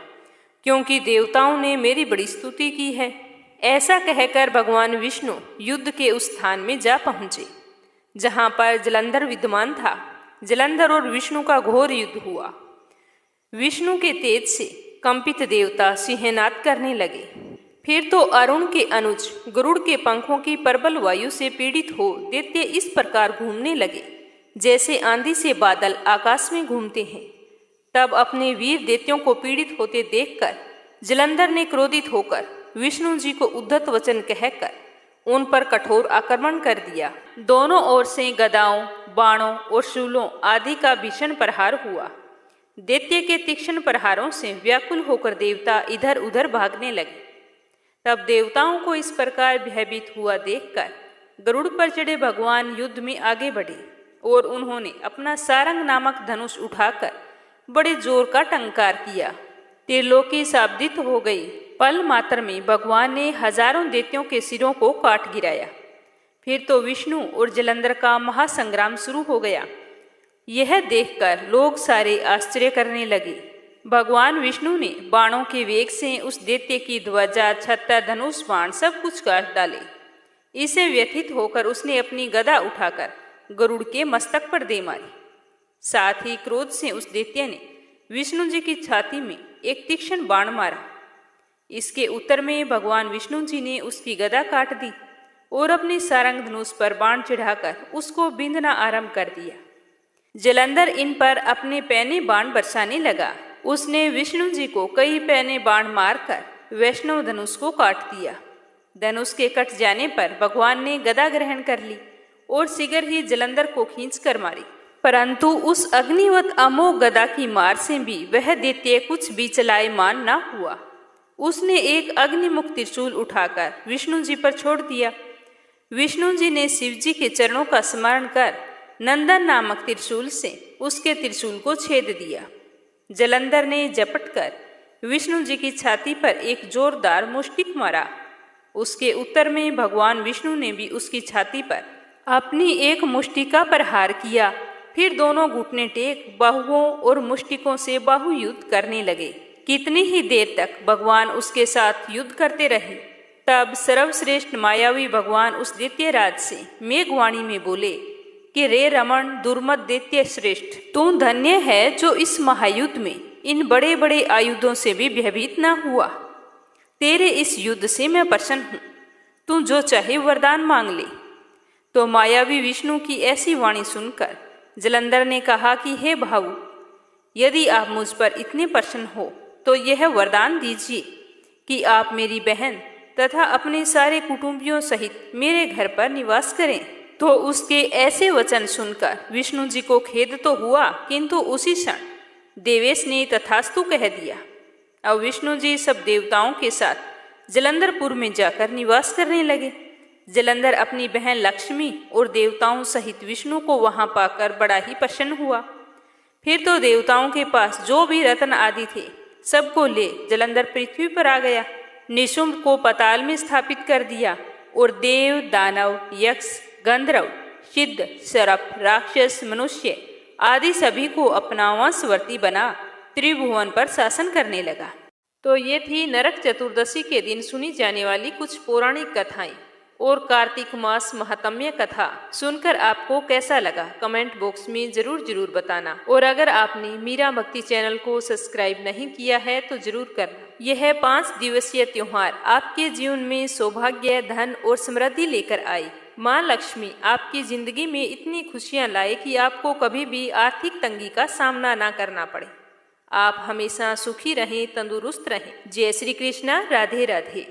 क्योंकि देवताओं ने मेरी बड़ी स्तुति की है। ऐसा कहकर भगवान विष्णु युद्ध के उस स्थान में जा पहुंचे जहां पर जलंधर विद्यमान था। जलंधर और विष्णु का घोर युद्ध हुआ। विष्णु के तेज से कंपित देवता सिंहनाद करने लगे। फिर तो अरुण के अनुज गरुड़ के पंखों की प्रबल वायु से पीड़ित हो दैत्य इस प्रकार घूमने लगे जैसे आंधी से बादल आकाश में घूमते हैं। तब अपने वीर दैत्यों को पीड़ित होते देखकर जलंधर ने क्रोधित होकर विष्णु जी को उद्धत वचन कहकर उन पर कठोर आक्रमण कर दिया। दोनों ओर से गदाओं, बाणों और शूलों आदि का भीषण प्रहार हुआ। दैत्य के तीक्ष्ण प्रहारों से व्याकुल होकर देवता इधर उधर भागने लगे। तब देवताओं को इस प्रकार भयभीत हुआ देखकर गरुड़ पर चढ़े भगवान युद्ध में आगे बढ़े और उन्होंने अपना सारंग नामक धनुष उठाकर बड़े जोर का टंकार किया। त्रिलोकी शाब्दित हो गई। पल मात्र में भगवान ने हजारों दैत्यों के सिरों को काट गिराया। फिर तो विष्णु और जलंधर का महासंग्राम शुरू हो गया। यह देखकर लोग सारे आश्चर्य करने लगे। भगवान विष्णु ने बाणों के वेग से उस दैत्य की ध्वजा, छत्र, धनुष, बाण सब कुछ काट डाले। इसे व्यथित होकर उसने अपनी गदा उठाकर गरुड़ के मस्तक पर दे मारी। साथ ही क्रोध से उस दैत्य ने विष्णु जी की छाती में एक तीक्ष्ण बाण मारा। इसके उत्तर में भगवान विष्णु जी ने उसकी गदा काट दी और अपने सारंग धनुष पर बाण चढ़ाकर उसको बींधना आरंभ कर दिया। जलंधर इन पर अपने पैने बाण बरसाने लगा। उसने विष्णु जी को कई पैने बाण मारकर वैष्णव धनुष को काट दिया। धनुष के कट जाने पर भगवान ने गदा ग्रहण कर ली और शीघ्र ही जलंधर को खींचकर मारी। परंतु उस अग्निवत अमोघ गदा की मार से भी वह दैत्य कुछ भी चलायमान न हुआ। उसने एक अग्निमुख त्रिशूल उठाकर विष्णु जी पर छोड़ दिया। विष्णु जी ने शिव जी के चरणों का स्मरण कर नंदन नामक त्रिशूल से उसके त्रिशूल को छेद दिया। जलंधर ने झपट कर विष्णु जी की छाती पर एक जोरदार मुष्टिक मारा। उसके उत्तर में भगवान विष्णु ने भी उसकी छाती पर अपनी एक मुष्टिका प्रहार किया। फिर दोनों घुटने टेक बाहुओं और मुष्टिकों से बाहु युद्ध करने लगे। कितनी ही देर तक भगवान उसके साथ युद्ध करते रहे। तब सर्वश्रेष्ठ मायावी भगवान उस दैत्य राज से मेघवाणी में बोले कि रे रमण, दुर्मत दैत्य श्रेष्ठ, तू धन्य है जो इस महायुद्ध में इन बड़े बड़े आयुधों से भी भयभीत न हुआ। तेरे इस युद्ध से मैं प्रसन्न हूँ, तू जो चाहे वरदान मांग ले। तो मायावी विष्णु की ऐसी वाणी सुनकर जलंधर ने कहा कि हे भाऊ, यदि आप मुझ पर इतने प्रसन्न हो तो यह वरदान दीजिए कि आप मेरी बहन तथा अपने सारे कुटुंबियों सहित मेरे घर पर निवास करें। तो उसके ऐसे वचन सुनकर विष्णु जी को खेद तो हुआ, किंतु उसी क्षण देवेश ने तथास्तु कह दिया। अब विष्णु जी सब देवताओं के साथ जलंधरपुर में जाकर निवास करने लगे। जलंधर अपनी बहन लक्ष्मी और देवताओं सहित विष्णु को वहां पाकर बड़ा ही प्रसन्न हुआ। फिर तो देवताओं के पास जो भी रत्न आदि थे सबको ले जलंधर पृथ्वी पर आ गया। निशुंभ को पाताल में स्थापित कर दिया और देव, दानव, यक्ष, गंधर्व, सिद्ध, सर्प, राक्षस, मनुष्य आदि सभी को अपना वंशवर्ती बना त्रिभुवन पर शासन करने लगा। तो ये थी नरक चतुर्दशी के दिन सुनी जाने वाली कुछ पौराणिक कथाएं और कार्तिक मास महात्म्य कथा। सुनकर आपको कैसा लगा कमेंट बॉक्स में जरूर बताना। और अगर आपने मीरा भक्ति चैनल को सब्सक्राइब नहीं किया है तो जरूर करना। यह 5 दिवसीय त्योहार आपके जीवन में सौभाग्य, धन और समृद्धि लेकर आए। माँ लक्ष्मी आपकी जिंदगी में इतनी खुशियाँ लाए कि आपको कभी भी आर्थिक तंगी का सामना ना करना पड़े। आप हमेशा सुखी रहें, तंदुरुस्त रहें। जय श्री कृष्णा, राधे राधे।